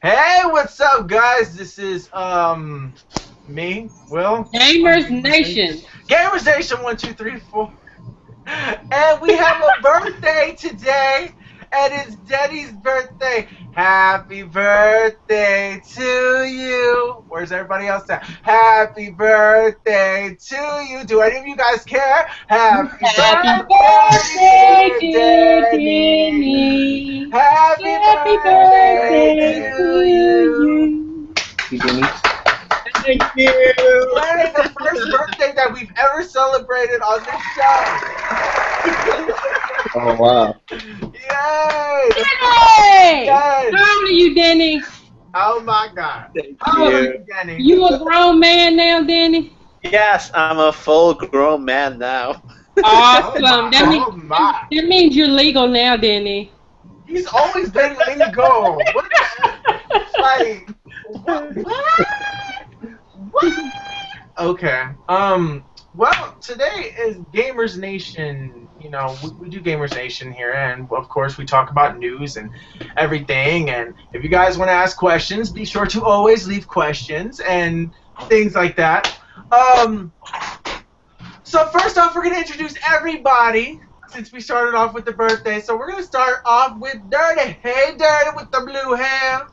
Hey, what's up, guys? This is me, Will. Gamers Nation. Gamers Nation 1, 2, 3, 4, and we have a birthday today, and it's Denny's birthday. Happy birthday to you. Where's everybody else at? Happy birthday to you. Do any of you guys care? Happy birthday, Denny. Happy birthday to you. Denny. Thank you. It's the first birthday that we've ever celebrated on this show. Oh, wow. Yay! Yay! Yes. How old are you, Denny? Oh my God. Thank How old are you. you, Denny? You a grown man now, Denny? Yes, I'm a full-grown man now. Awesome. my. That means you're legal now, Denny. He's always been legal. What? Like, what? What? Okay. Well, today is Gamers Nation. You know, we do Gamers Nation here, and of course we talk about news and everything. And if you guys want to ask questions, be sure to always leave questions and things like that. So first off, we're gonna introduce everybody since we started off with the birthday. So we're gonna start off with Dirty. Hey, Dirty with the blue hair.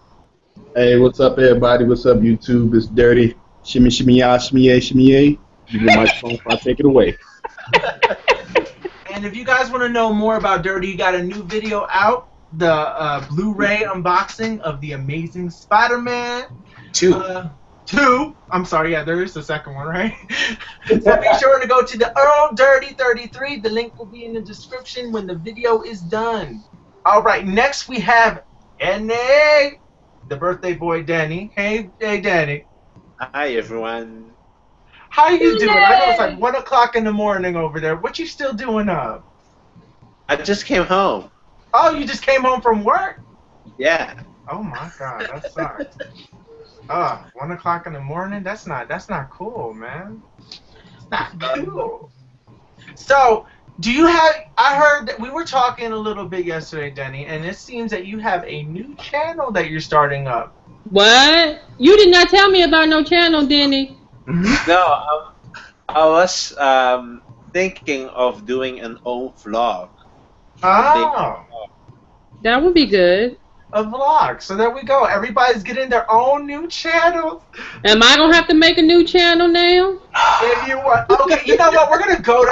Hey, what's up, everybody? What's up, YouTube? It's Dirty. Shimmy, shimmy, ya, shimmy, yay, shimmy, yay. Give me the microphone if I take it away. And if you guys want to know more about Dirty, you got a new video out, the Blu-ray unboxing of The Amazing Spider-Man. 2. 2. I'm sorry, yeah, there is the second one, right? So be sure to go to the Earl Dirty 33. The link will be in the description when the video is done. All right, next we have Denny, the birthday boy Denny. Hey, Denny. Hi, everyone. How you doing? I know it's like 1 o'clock in the morning over there. What you still doing up? I just came home. Oh, you just came home from work? Yeah. Oh my God, that sucks. 1 o'clock in the morning? That's not cool, man. It's not cool. So, do you have? I heard that we were talking a little bit yesterday, Denny, and it seems that you have a new channel that you're starting up. What? You did not tell me about no channel, Denny. No, I was thinking of doing an own vlog. Oh, That would be good. a vlog. So there we go. Everybody's getting their own new channels. Am I gonna have to make a new channel now? If you want, okay, you know what? We're gonna go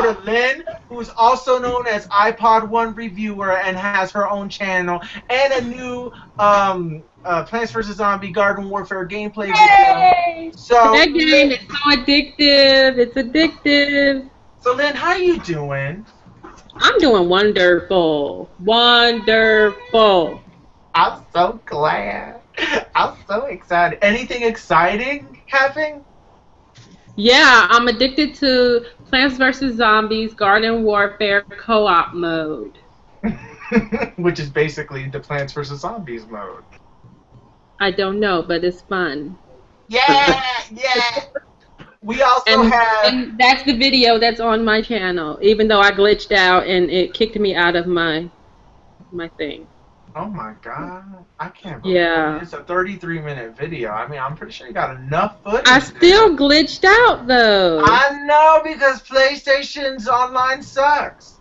to Lynn, who is also known as iPod One Reviewer and has her own channel and a new Plants vs Zombie Garden Warfare gameplay video. So That game is so addictive. It's addictive. So Lynn, how you doing? I'm doing wonderful. Wonderful. I'm so glad. I'm so excited. Anything exciting happening? Yeah, I'm addicted to Plants vs Zombies Garden Warfare co-op mode. Which is basically the Plants vs Zombies mode. I don't know, but it's fun. Yeah, yeah. We also have. And that's the video that's on my channel, even though I glitched out and it kicked me out of my thing. Oh my God, I can't believe Yeah. it's a 33-minute video. I mean, I'm pretty sure you got enough footage. I still glitched out though. I know, because PlayStation's online sucks.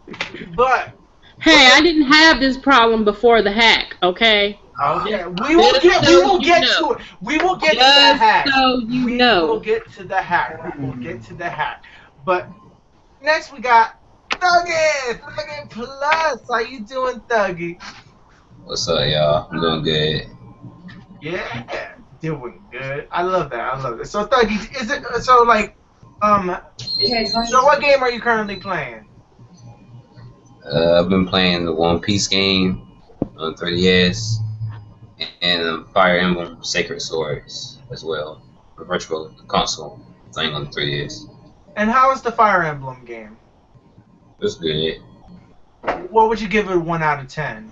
But Hey, I didn't have this problem before the hack, okay? okay, we will get to it. We will get to the hack. So you We know. will get to the hack. We will get to the hack. But next we got Thuggy. Thuggy Plus. How you doing, Thuggy? What's up, y'all? I'm doing good. Yeah, doing good. I love that. I love that. So Thuggy, is it so like so what game are you currently playing? I've been playing the One Piece game on 3DS and Fire Emblem Sacred Swords as well. A virtual console thing on the 3DS. And how is the Fire Emblem game? It's good. What would you give it 1 out of 10?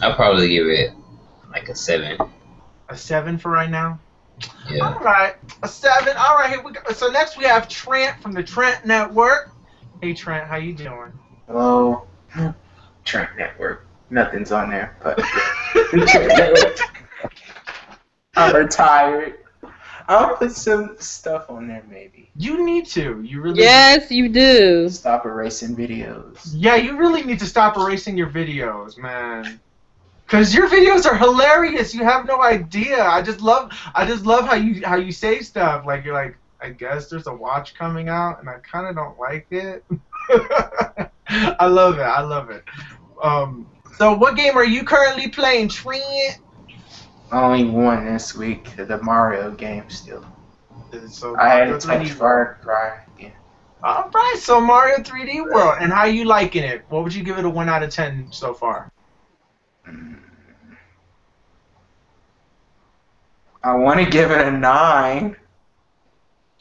I'll probably give it like a 7. A 7 for right now? Yeah. Alright, a 7. Alright, here we go. So next we have Trent from the Trent Network. Hey Trent, how you doing? Hello, Trent Network. Nothing's on there, but I'm retired. I'll put some stuff on there maybe. You need to. You really. Yes, you do. Stop erasing videos. Yeah, you really need to stop erasing your videos, man. Cause your videos are hilarious. You have no idea. I just love how you say stuff. Like you're like, I guess there's a watch coming out, and I kind of don't like it. I love it. So what game are you currently playing, Trent? Only one this week, the Mario game still. So I had Mario to touch 3D Far Cry. Yeah. Alright, so Mario 3D World. And how you liking it? What would you give it a 1 out of 10 so far? I want to give it a 9.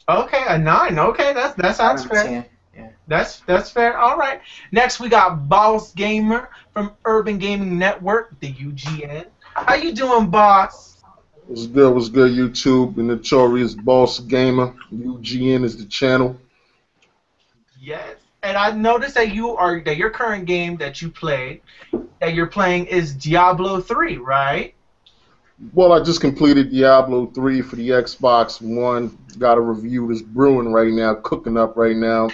Okay, a 9. Okay, that sounds Out of fair. 10. Yeah. That's fair. All right. Next, we got Bawse Gamer from Urban Gaming Network, the UGN. How you doing, boss? What's good, YouTube? The notorious Boss Gamer. UGN is the channel. Yes. And I noticed that your current game that you're playing is Diablo 3, right? Well, I just completed Diablo 3 for the Xbox One. Got a review that's brewing right now, cooking up right now.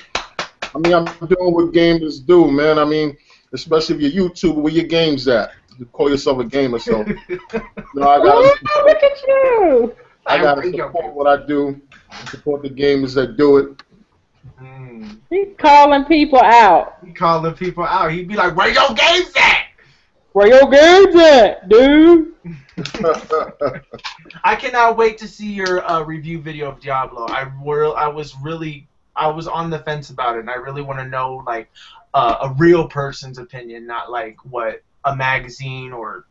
I mean, I'm doing what gamers do, man. I mean, especially if you're YouTuber, where your games at? You call yourself a gamer, so. No, I gotta, look at you! I gotta support what I do, support the gamers that do it. He's calling people out. He calling people out. He'd be like, "Where your games at? Where your games at, dude?" I cannot wait to see your review video of Diablo. I was on the fence about it, and I really want to know like a real person's opinion, not like what a magazine or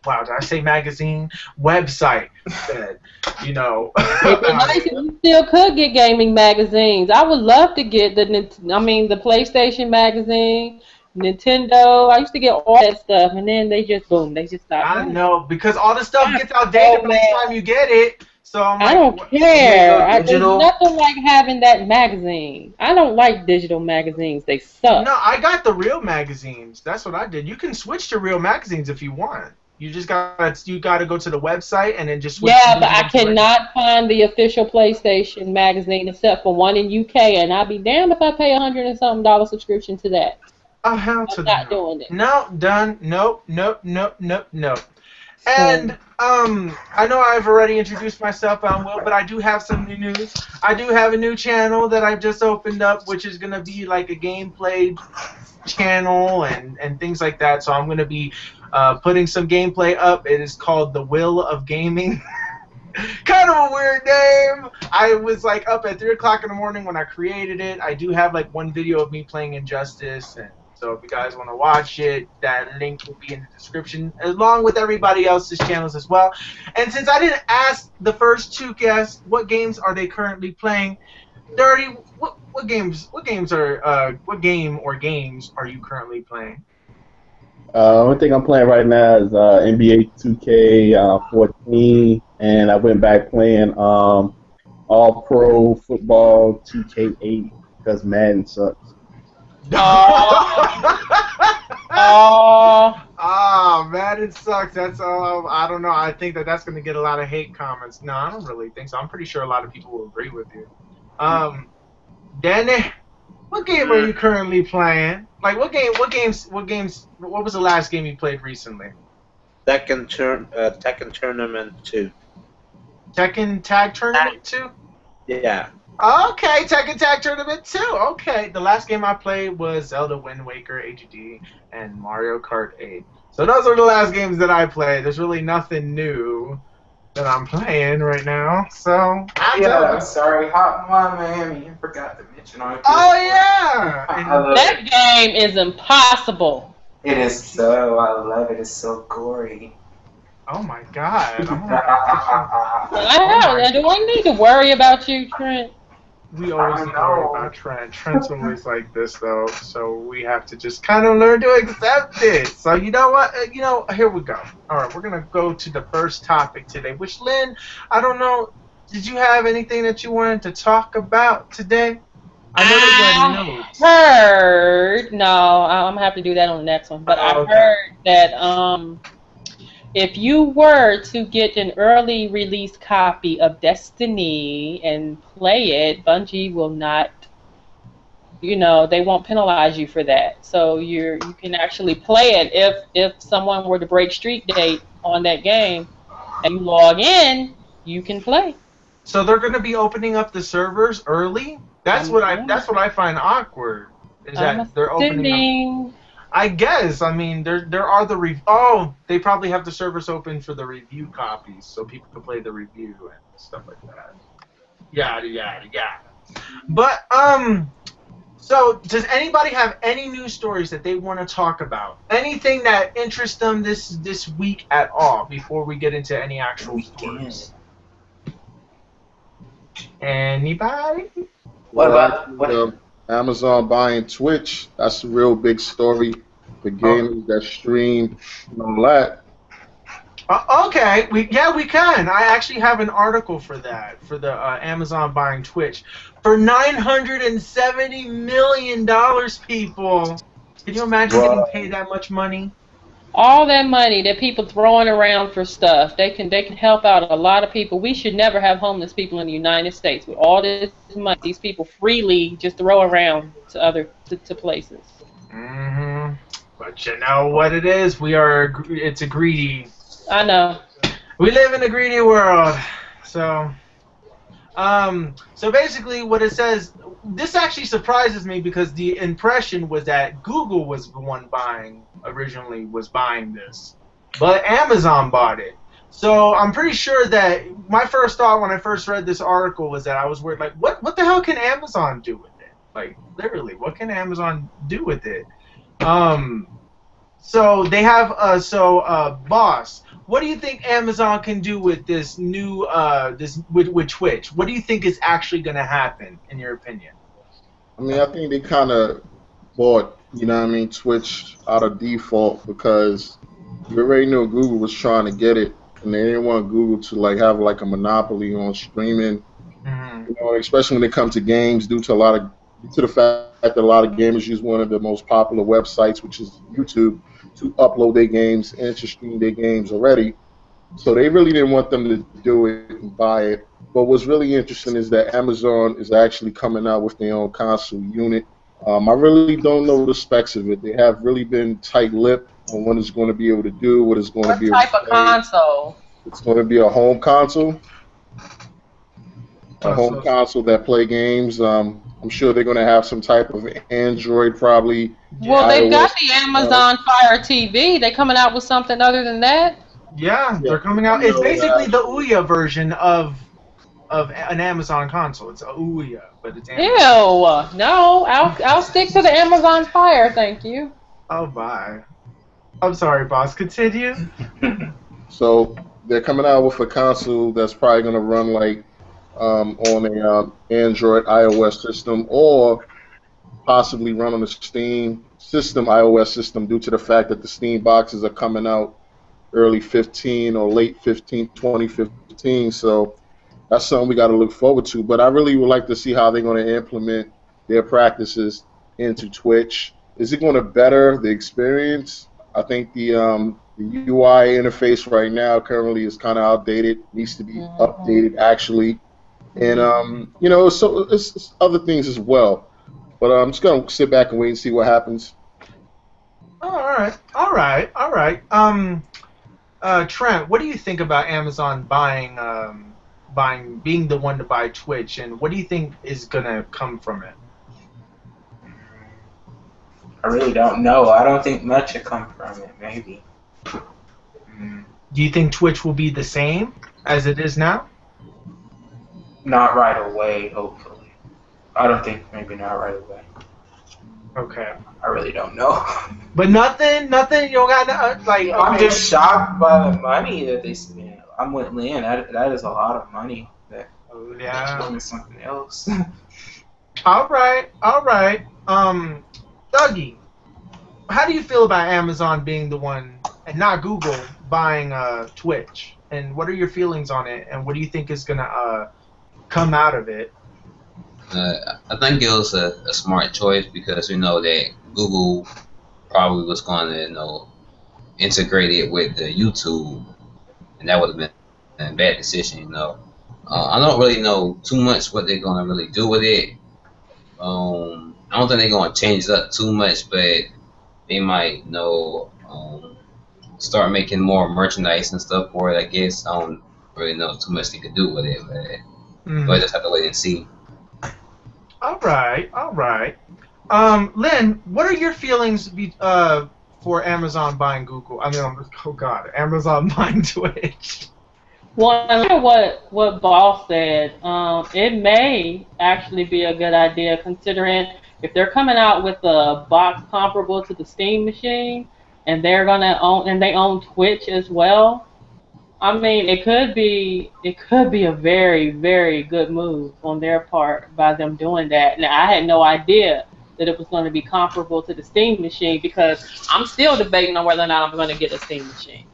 did I say magazine? Website said. You know. It'd be nice if you still could get gaming magazines. I would love to get the PlayStation magazine. Nintendo, I used to get all that stuff, and then they just stopped. I know, because all the stuff gets outdated by the time you get it. So I don't care. There's nothing like having that magazine. I don't like digital magazines. They suck. No, I got the real magazines. That's what I did. You can switch to real magazines if you want. You just gotta go to the website and then just switch. Yeah, but I cannot find the official PlayStation magazine except for one in UK, and I'll be damned if I pay $100 and something subscription to that. Oh, hell to I'm not doing it. No, done. Nope. And I know I've already introduced myself, Will, but I do have some new news. I do have a new channel that I've just opened up, which is gonna be like a gameplay channel and things like that. So I'm gonna be putting some gameplay up. It is called The Will of Gaming. Kind of a weird name. I was like up at 3 o'clock in the morning when I created it. I do have like one video of me playing Injustice, and so if you guys want to watch it, that link will be in the description, along with everybody else's channels as well. And since I didn't ask the first two guests what games are they currently playing, Dirty, what game or games are you currently playing? One thing I'm playing right now is NBA 2K14, and I went back playing All Pro Football 2K8 because Madden sucks. Madden sucks. That's I don't know. I think that's going to get a lot of hate comments. No, I don't really think so. I'm pretty sure a lot of people will agree with you. Denny, what game are you currently playing? Like, what was the last game you played recently? Tekken Tournament 2. Tekken Tag Tournament 2? Yeah. Okay, Tekken Tag Tournament 2. Okay. The last game I played was Zelda Wind Waker HD and Mario Kart 8. So those are the last games that I played. There's really nothing new that I'm playing right now. So I'm sorry, Hotline Miami. I forgot to mention on it. Oh yeah. That game is impossible. It is so. I love it. It's so gory. Oh my god. Do I need to worry about you, Trent? We always worry about Trent. Trent's always like this, though, so we have to just kind of learn to accept it. So you know what? Here we go. All right, we're going to go to the first topic today, which, Lynn, I don't know, did you have anything that you wanted to talk about today? I know that you had notes. heard. No, I'm gonna have to do that on the next one. But I Okay. heard that if you were to get an early release copy of Destiny and play it, Bungie will not. They won't penalize you for that. So you can actually play it if someone were to break street date on that game and you log in, you can play. So they're going to be opening up the servers early. That's what I find awkward. Is that they're opening up? I guess. I mean, there are the they probably have the servers open for the review copies, so people can play the review and stuff like that. Yada yada yada. But so does anybody have any news stories that they want to talk about? Anything that interests them this week at all before we get into any actual stories? Anybody? What about Amazon buying Twitch? That's a real big story for gamers that stream and all that. Okay, we can. I actually have an article for that, for the Amazon buying Twitch for $970 million. People, can you imagine getting paid that much money? All that money that people throwing around for stuff, they can help out a lot of people. We should never have homeless people in the United States with all this money. These people freely just throw around to places. But you know what it is? It's a greedy. I know. We live in a greedy world. So basically what it says, this actually surprises me because the impression was that Google was the one originally buying this. But Amazon bought it. So I'm pretty sure that my first thought when I first read this article was that I was worried, like, what the hell can Amazon do with it? Like, literally, what can Amazon do with it? So they have Bawse. What do you think Amazon can do with this new with Twitch? What do you think is actually going to happen, in your opinion? I mean, I think they kind of bought, Twitch out of default because you already know Google was trying to get it, and they didn't want Google to have a monopoly on streaming. Especially when it comes to games, due to the fact that a lot of gamers use one of the most popular websites, which is YouTube, to upload their games and to stream their games already. So they really didn't want them to do it and buy it. But what's really interesting is that Amazon is actually coming out with their own console unit. I really don't know the specs of it. They have really been tight-lipped on what it's going to be able to do, what it's going to be able to What type of console? It's going to be a home console. A home console that play games. I'm sure they're going to have some type of Android probably. Well, they've got the Amazon Fire TV. They coming out with something other than that? Yeah, they're coming out. It's basically the Ouya version of an Amazon console. It's a Ouya, but it's Amazon. Ew! No, I'll stick to the Amazon Fire, thank you. Oh, bye. I'm sorry, boss. Continue. So they're coming out with a console that's probably going to run on a Android iOS system, or possibly run on the Steam system iOS system, due to the fact that the Steam boxes are coming out early 15 or late 2015. So that's something we got to look forward to. But I really would like to see how they're going to implement their practices into Twitch. Is it going to better the experience? I think the UI interface right now currently is kind of outdated. Needs to be updated actually. And so it's other things as well. But I'm just gonna sit back and wait and see what happens. All right. Trent, what do you think about Amazon being the one to buy Twitch, and what do you think is gonna come from it? I really don't know. I don't think much will come from it. Maybe. Do you think Twitch will be the same as it is now? Not right away, hopefully. I don't think, maybe not right away. Okay. I really don't know. But nothing, you don't got I'm just shocked by the money that they spend. I'm with Lynn. That is a lot of money. That's doing something else. All right. Dougie, how do you feel about Amazon being the one, and not Google, buying Twitch? And what are your feelings on it? And what do you think is gonna come out of it? I think it was a smart choice because we know that Google probably was going to, integrate it with the YouTube, and that would have been a bad decision. I don't really know too much what they're going to really do with it. I don't think they're going to change it up too much, but they might, start making more merchandise and stuff for it. I guess I don't really know too much they could do with it, but we'll just have to wait and see. All right, all right. Lynn, what are your feelings for Amazon buying Google? I mean, oh God, Amazon buying Twitch. Well, I like what Bawse said. It may actually be a good idea considering if they're coming out with a box comparable to the Steam machine, and they own Twitch as well. I mean, it could be a very, very good move on their part by them doing that. Now, I had no idea that it was going to be comparable to the Steam machine because I'm still debating on whether or not I'm going to get a Steam machine.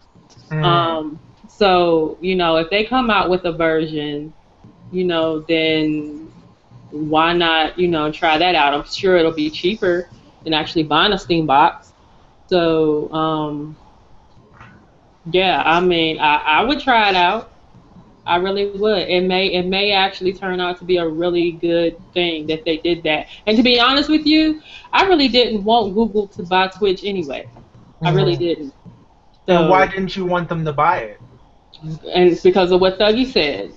So, if they come out with a version, then why not, try that out? I'm sure it'll be cheaper than actually buying a Steam box. So, yeah, I mean, I would try it out. I really would. It may actually turn out to be a really good thing that they did that. And to be honest with you, I really didn't want Google to buy Twitch anyway. I really didn't. So, and why didn't you want them to buy it? And it's because of what Thuggy said,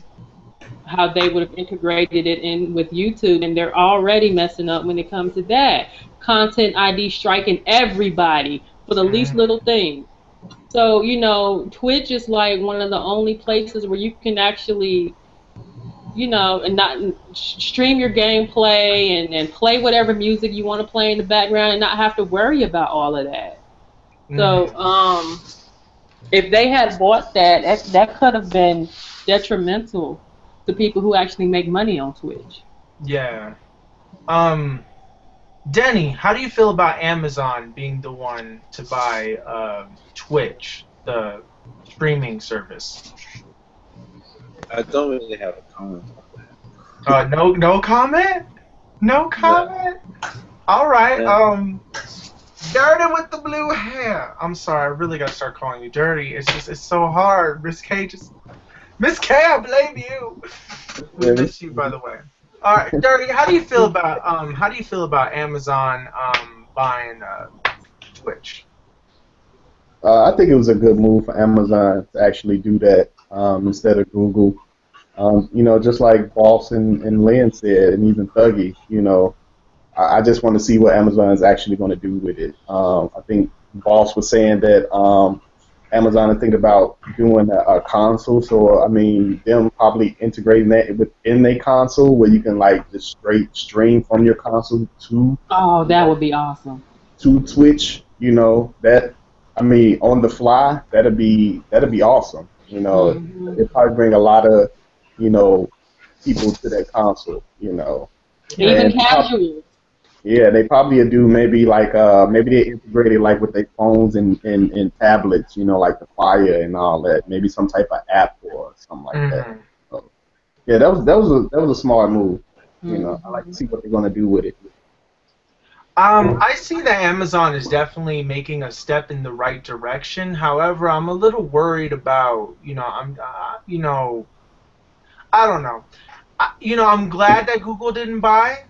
how they would have integrated it in with YouTube, and they're already messing up when it comes to that. Content ID striking everybody for the least little thing. So, Twitch is like one of the only places where you can actually, and not stream your gameplay and play whatever music you want to play in the background and not have to worry about all of that. So, if they had bought that could have been detrimental to people who actually make money on Twitch. Yeah. Denny, how do you feel about Amazon being the one to buy Twitch, the streaming service? I don't really have a comment on that. No comment? No comment? All right. Dirty with the blue hair. I'm sorry, I really gotta start calling you Dirty. It's so hard. Miss K, I blame you. We miss you, by the way. All right, Dirty. How do you feel about Amazon buying Twitch? I think it was a good move for Amazon to actually do that instead of Google. Just like Bawse and Lynn said, and even Thuggy, I just want to see what Amazon is actually going to do with it. I think Bawse was saying that Amazon is thinking about doing a console, so I mean, them probably integrating that within their console where you can just straight stream from your console to. Oh, that would be awesome. To Twitch, that I mean, on the fly, that'd be awesome. It'd probably bring a lot of people to that console. Even casuals. Yeah, they probably do maybe maybe they integrated with their phones and tablets, like the Fire and all that. Maybe some type of app or something like that. So, yeah, that was a smart move. I like to see what they're gonna do with it. I see that Amazon is definitely making a step in the right direction. However, I'm a little worried about I don't know. I'm glad that Google didn't buy.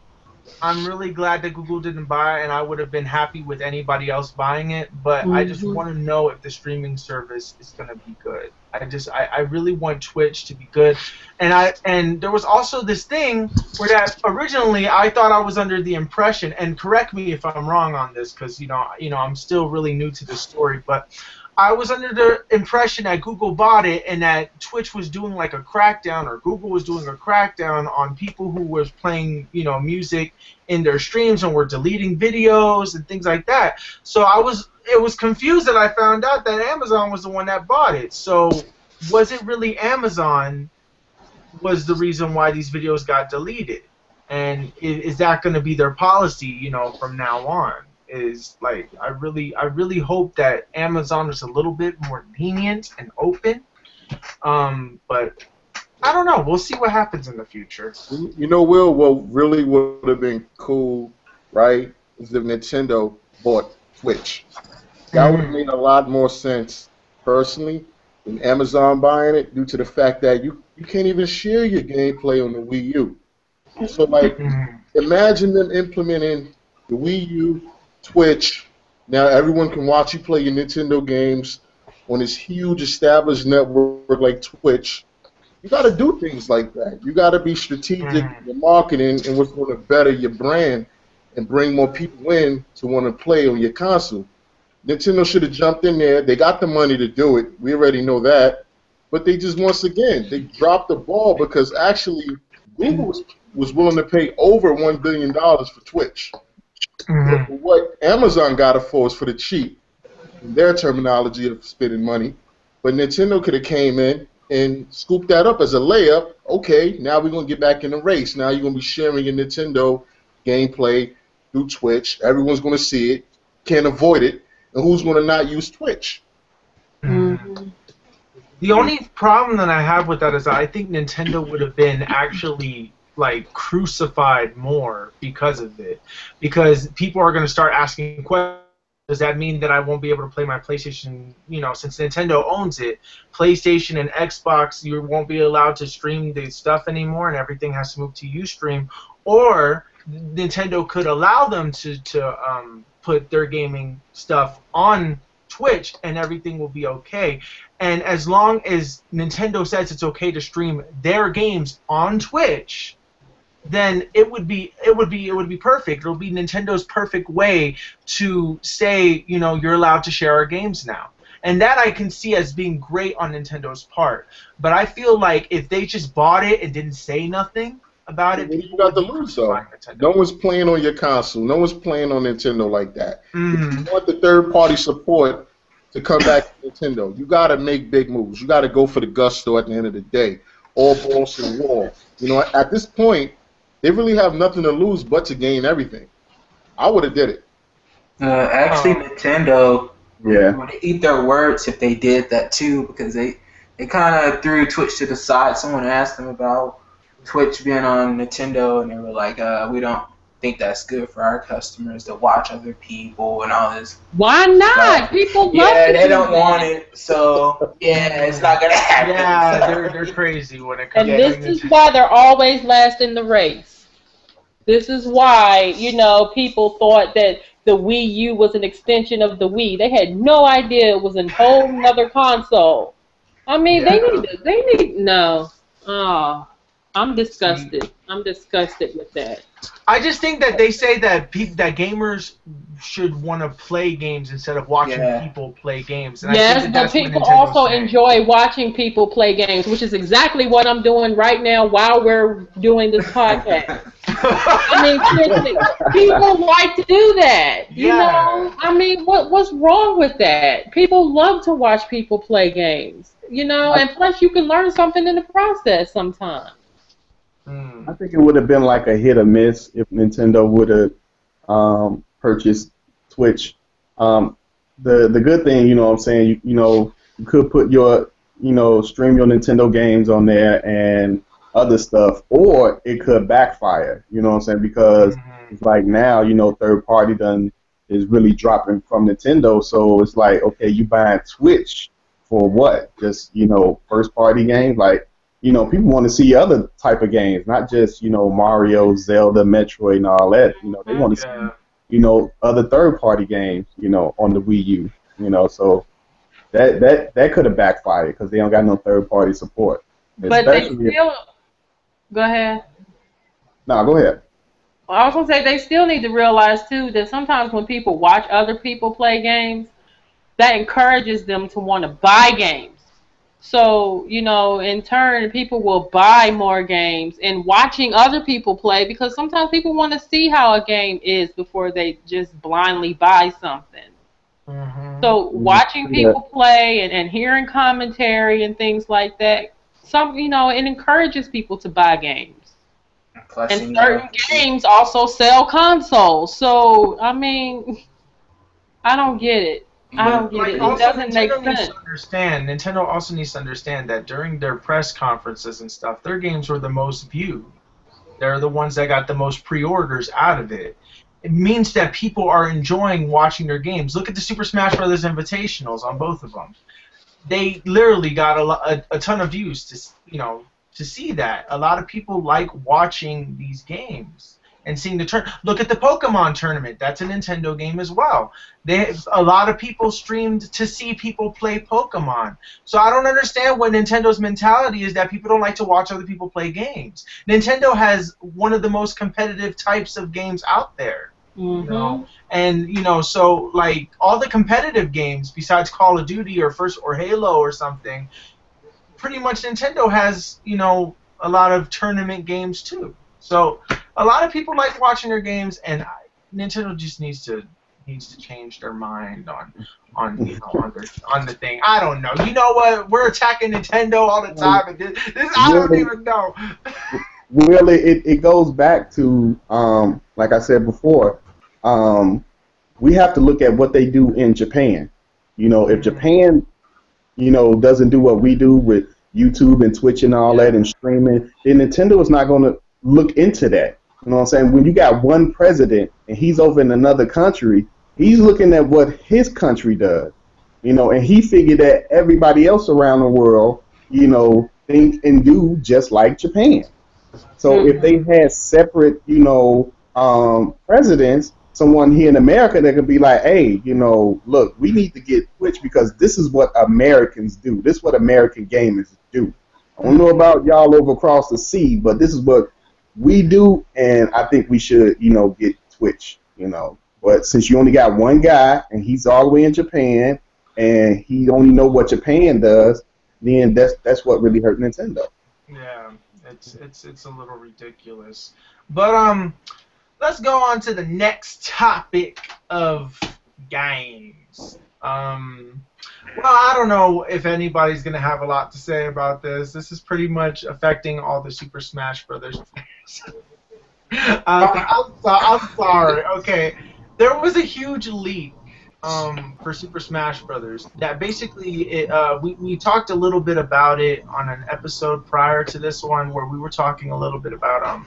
I'm really glad that Google didn't buy, and I would have been happy with anybody else buying it. But I just want to know if the streaming service is going to be good. I really want Twitch to be good. And there was also this thing where that originally I thought I was under the impression, and correct me if I'm wrong on this, because I'm still really new to the story, but I was under the impression that Google bought it and that Twitch was doing a crackdown, or Google was doing a crackdown on people who was playing, music in their streams and were deleting videos and things like that. So it was confused that I found out that Amazon was the one that bought it. So was it really Amazon was the reason why these videos got deleted? And is that going to be their policy, from now on? I really hope that Amazon is a little bit more lenient and open. But I don't know. We'll see what happens in the future. You know, Will, what really would have been cool, right, is if Nintendo bought Twitch. That would have made a lot more sense, personally, than Amazon buying it, due to the fact that you can't even share your gameplay on the Wii U. So, like, imagine them implementing the Wii U, Twitch. Now everyone can watch you play your Nintendo games on this huge established network like Twitch. You got to do things like that. You got to be strategic in your marketing and what's going to better your brand and bring more people in to want to play on your console. Nintendo should have jumped in there. They got the money to do it. We already know that. But they just, once again, they dropped the ball because actually Google was willing to pay over $1 billion for Twitch. So what Amazon got it for is for the cheap, in their terminology of spending money. But Nintendo could have came in and scoop that up as a layup. Okay, now we're going to get back in the race. Now you're going to be sharing your Nintendo gameplay through Twitch. Everyone's going to see it. Can't avoid it. And who's going to not use Twitch? The only problem that I have with that is I think Nintendo would have been actually like crucified more because of it. Because people are going to start asking questions. Does that mean that I won't be able to play my PlayStation, you know, since Nintendo owns it, PlayStation and Xbox, you won't be allowed to stream the stuff anymore and everything has to move to Ustream? Or Nintendo could allow them to put their gaming stuff on Twitch and everything will be okay. And as long as Nintendo says it's okay to stream their games on Twitch, then it would be perfect. It'll be Nintendo's perfect way to say, you know, you're allowed to share our games now. And that I can see as being great on Nintendo's part. But I feel like if they just bought it and didn't say nothing about it, you got to lose though. No one's playing on your console. No one's playing on Nintendo like that. If you want the third-party support to come back to Nintendo, you got to make big moves. You got to go for the gusto at the end of the day. All balls to the wall. You know, at this point, they really have nothing to lose but to gain everything. I would have did it. Actually, Nintendo would eat their words if they did that too, because they kind of threw Twitch to the side. Someone asked them about Twitch being on Nintendo, and they were like, we don't think that's good for our customers to watch other people and all this. Why not? People love it. They don't want it, so yeah, it's not gonna happen. Yeah, they're crazy when it comes. And this is why they're always last in the race. This is why, you know, people thought that the Wii U was an extension of the Wii. They had no idea it was a whole nother console. I mean, they need no. Oh, I'm disgusted. I'm disgusted with that. I just think that they say that that gamers should want to play games instead of watching people play games. And yes, but people also enjoy watching people play games, which is exactly what I'm doing right now while we're doing this podcast. I mean, seriously, people like to do that. You know, I mean, what's wrong with that? People love to watch people play games. You know, and plus you can learn something in the process sometimes. I think it would have been like a hit or miss if Nintendo would have purchased Twitch. The good thing, you know what I'm saying, you could put your, stream your Nintendo games on there and other stuff, or it could backfire, you know what I'm saying, because it's like now, third party is really dropping from Nintendo, so it's like, okay, you buying Twitch for what? Just, first party games? Like, people want to see other type of games, not just, Mario, Zelda, Metroid, and all that. They want to see, other third-party games, on the Wii U. So that could have backfired because they don't got no third-party support. But they still. Go ahead. No, go ahead. I was gonna say they still need to realize too that sometimes when people watch other people play games, that encourages them to want to buy games. So, in turn, people will buy more games and watching other people play because sometimes people want to see how a game is before they just blindly buy something. So, watching people play and hearing commentary and things like that, it encourages people to buy games. Plus, and certain games also sell consoles. So, I mean, I don't get it. I don't get it. It also doesn't make Nintendo needs sense. to understand. Nintendo also needs to understand that during their press conferences and stuff, their games were the most viewed. They're the ones that got the most pre-orders out of it. It means that people are enjoying watching their games. Look at the Super Smash Bros. Invitationals on both of them. They literally got a ton of views to see that. A lot of people like watching these games and seeing the turn. Look at the Pokemon tournament. That's a Nintendo game as well. A lot of people streamed to see people play Pokemon. So I don't understand what Nintendo's mentality is that people don't like to watch other people play games. Nintendo has one of the most competitive types of games out there. Mm-hmm. You know? And so like all the competitive games besides Call of Duty or Halo or something, pretty much Nintendo has a lot of tournament games too. So a lot of people like watching their games, and Nintendo just needs to change their mind on the thing. I don't know. You know what? We're attacking Nintendo all the time, and this I don't even know. Well, it goes back to like I said before. We have to look at what they do in Japan. If Japan, doesn't do what we do with YouTube and Twitch and all that and streaming, then Nintendo is not going to look into that. You know what I'm saying? When you got one president and he's over in another country, he's looking at what his country does. And he figured that everybody else around the world, think and do just like Japan. So if they had separate, presidents, someone here in America that could be like, hey, look, we need to get Twitch because this is what Americans do. This is what American gamers do. I don't know about y'all over across the sea, but this is what we do, and I think we should, get Twitch, But since you only got one guy, and he's all the way in Japan, and he only know what Japan does, then that's what really hurt Nintendo. Yeah, it's a little ridiculous. But let's go on to the next topic of games. Well, I don't know if anybody's going to have a lot to say about this. This is pretty much affecting all the Super Smash Brothers players. I'm sorry. Okay, there was a huge leak for Super Smash Brothers that basically we talked a little bit about it on an episode prior to this one where we were talking a little bit about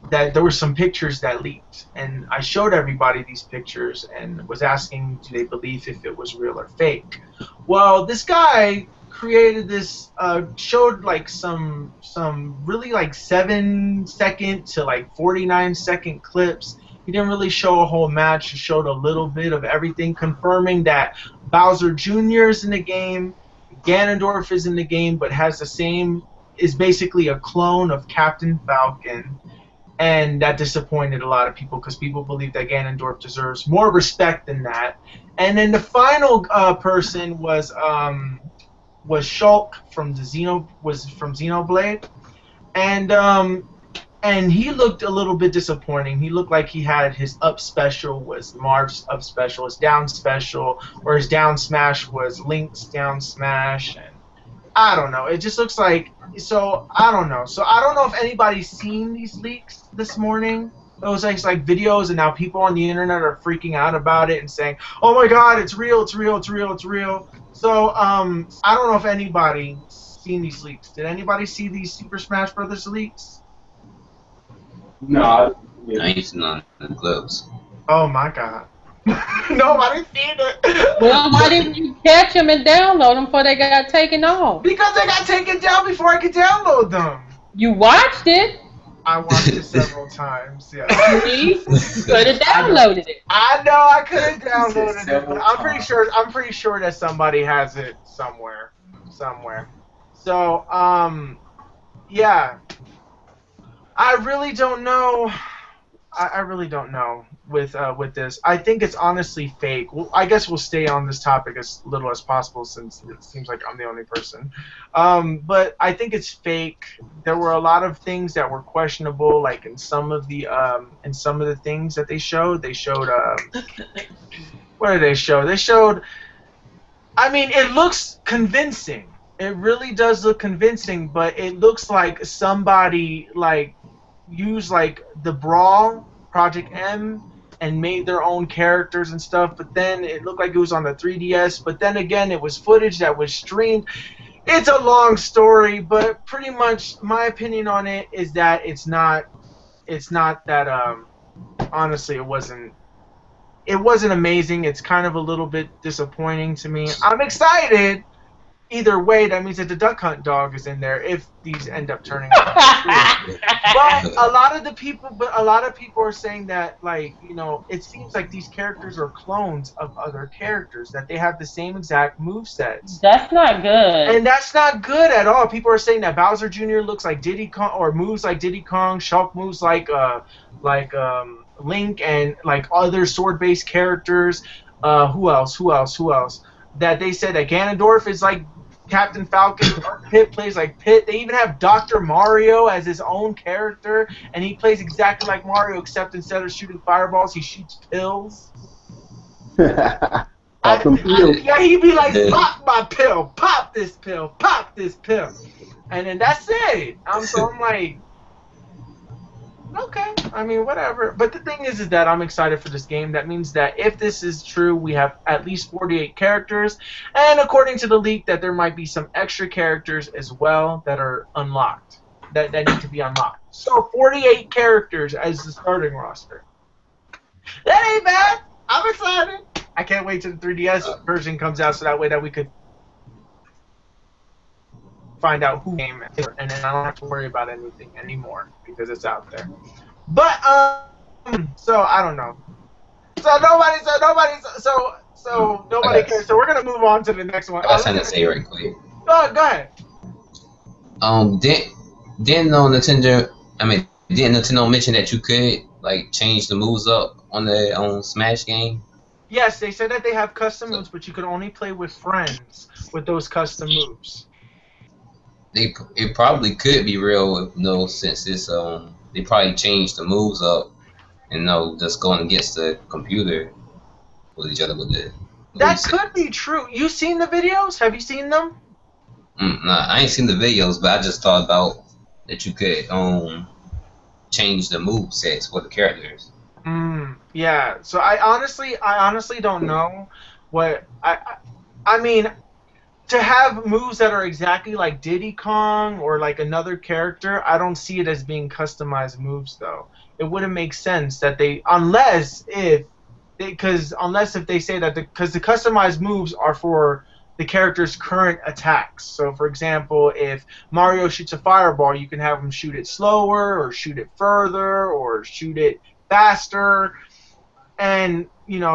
that there were some pictures that leaked, and I showed everybody these pictures and was asking, do they believe if it was real or fake? Well, this guy created this, showed like some really like 7-second to like 49-second clips. He didn't really show a whole match. He showed a little bit of everything, confirming that Bowser Jr. is in the game, Ganondorf is in the game, but is basically a clone of Captain Falcon. And that disappointed a lot of people because people believe that Ganondorf deserves more respect than that. And then the final person was Shulk from Xenoblade, and he looked a little bit disappointing. He looked like he had his up special was Marth's up special, his down special, or his down smash was Link's down smash, and I don't know. It just looks like I don't know. So I don't know if anybody's seen these leaks this morning. It was like videos, and now people on the internet are freaking out about it and saying, "Oh my God, it's real! It's real! It's real! It's real!" So I don't know if anybody's seen these leaks. Did anybody see these Super Smash Brothers leaks? No. I ain't seen none in the clips. Oh my God. Nobody's seen it. Well, why didn't you catch them and download them before they got taken off? Because they got taken down before I could download them. You watched it. I watched it several times. Yeah. See? You could have downloaded it. I know I could have downloaded it, but I'm pretty sure that somebody has it somewhere. So yeah. I really don't know. I really don't know with this. I think it's honestly fake. Well, I guess we'll stay on this topic as little as possible since it seems like I'm the only person. But I think it's fake. There were a lot of things that were questionable, like in some of the things that they showed. They showed what did they show? They showed. I mean, it looks convincing. It really does look convincing, but it looks like somebody like used like the Brawl Project M and made their own characters and stuff, but then it looked like it was on the 3DS, but then again it was footage that was streamed. It's a long story, but pretty much my opinion on it is that it's not that honestly it wasn't amazing. It's kind of a little bit disappointing to me. I'm excited. Either way, that means that the Duck Hunt dog is in there if these end up turning out. But a lot of people are saying that, like, you know, it seems like these characters are clones of other characters, that they have the same exact movesets. That's not good. And that's not good at all. People are saying that Bowser Jr. looks like Diddy Kong, or moves like Diddy Kong. Shulk moves like Link, and like other sword-based characters. Who else? That they said that Ganondorf is like Captain Falcon. Pit plays like Pit. They even have Dr. Mario as his own character, and he plays exactly like Mario, except instead of shooting fireballs, he shoots pills. Pop them pills. Yeah, he'd be like, pop my pill, pop this pill, and then that's it. So I'm like, okay, I mean, whatever. But the thing is that I'm excited for this game. That means that if this is true, we have at least 48 characters, and according to the leak, that there might be some extra characters as well that are unlocked, that need to be unlocked. So 48 characters as the starting roster. That ain't bad. I'm excited. I can't wait till the 3DS version comes out, so that way that we could find out who game is, and then I don't have to worry about anything anymore because it's out there. But so I don't know. So nobody cares. So we're gonna move on to the next one. I was trying to say right quick. Go ahead. Didn't Nintendo mention that you could like change the moves up on the Smash game? Yes, they said that they have custom moves, but you could only play with friends with those custom moves. It probably could be real, since it's they probably changed the moves up and just going against the computer with each other with the. That could be true. You seen the videos? Have you seen them? Nah, I ain't seen the videos, but I just thought about that you could change the move sets for the characters. Yeah. So I honestly don't know what I mean. To have moves that are exactly like Diddy Kong or like another character, I don't see it as being customized moves though. It wouldn't make sense that unless if they say that because the customized moves are for the character's current attacks. So for example, if Mario shoots a fireball, you can have him shoot it slower or shoot it further or shoot it faster. And,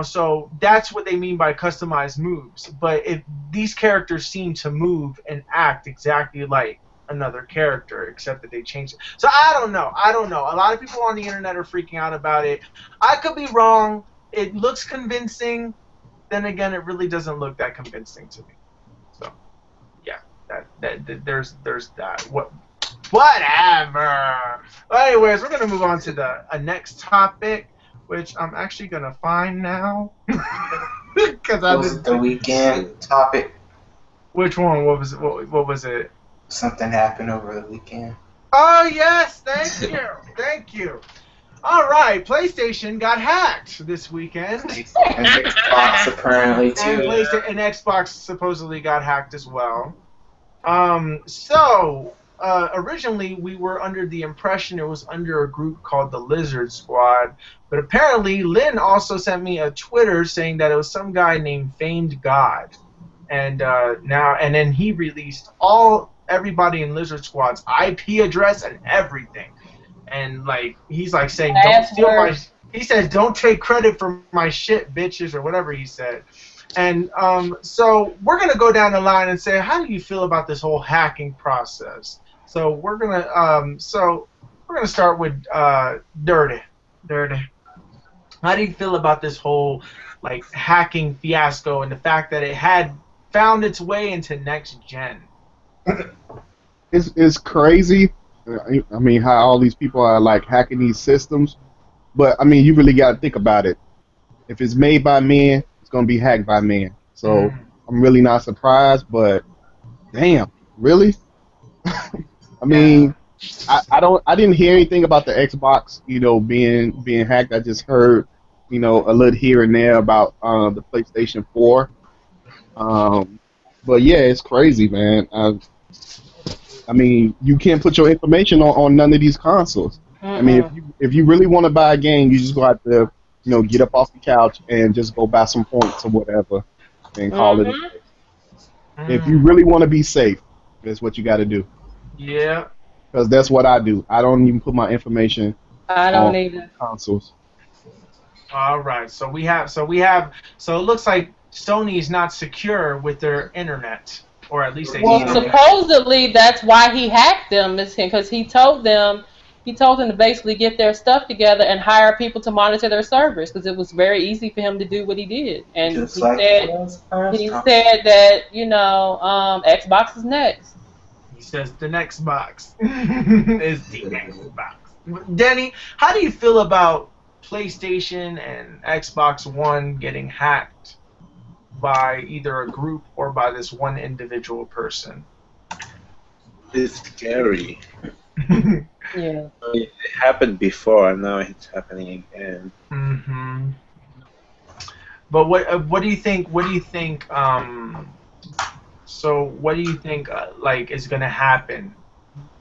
so that's what they mean by customized moves. But if these characters seem to move and act exactly like another character, except that they changed it. So I don't know. A lot of people on the internet are freaking out about it. I could be wrong. It looks convincing. Then again, it really doesn't look that convincing to me. So, yeah, there's that. Whatever. But anyways, we're gonna move on to the next topic, which I'm actually gonna find now. Because was the weekend topic? Which one? What was it? What was it? Something happened over the weekend. Oh yes, thank you. All right, PlayStation got hacked this weekend. And Xbox apparently too. And Xbox supposedly got hacked as well. Originally we were under the impression it was under a group called the Lizard Squad, but apparently Lynn also sent me a Twitter saying that it was some guy named Famed God, and then he released everybody in Lizard Squad's IP address and everything, and like he's like saying don't steal my. He says don't take credit for my shit, bitches, or whatever he said. And so we're gonna go down the line and say, how do you feel about this whole hacking process? So we're gonna start with Dirty. How do you feel about this whole like hacking fiasco and the fact that it had found its way into next gen? It's crazy. I mean, how all these people are like hacking these systems, but I mean, you really got to think about it. If it's made by men, it's gonna be hacked by men. So I'm really not surprised. But damn, really? I mean, I didn't hear anything about the Xbox, being hacked. I just heard you know, a little here and there about the PlayStation 4. But yeah, it's crazy, man. I mean, you can't put your information on none of these consoles. I mean, Mm-mm. if you really want to buy a game, you just go out to, you know, get up off the couch and just go buy some points or whatever and call it a Mm-hmm. day. If you Mm, really want to be safe, that's what you got to do. yeah. Because that's what I do. I don't even put my information I don't on either. consoles. All right. So it looks like Sony's not secure with their internet, or at least they Well, say Yeah. that. supposedly that's why he hacked them, is because he told them to basically get their stuff together and hire people to monitor their servers because it was very easy for him to do what he did. And Just like it was first he time. said that Xbox is next. He says the next box is the next box. Denny, how do you feel about PlayStation and Xbox One getting hacked by either a group or by this one individual person? It's scary. Yeah. It happened before, and now it's happening again. hmm But what do you think? What do you think? So what do you think like is gonna happen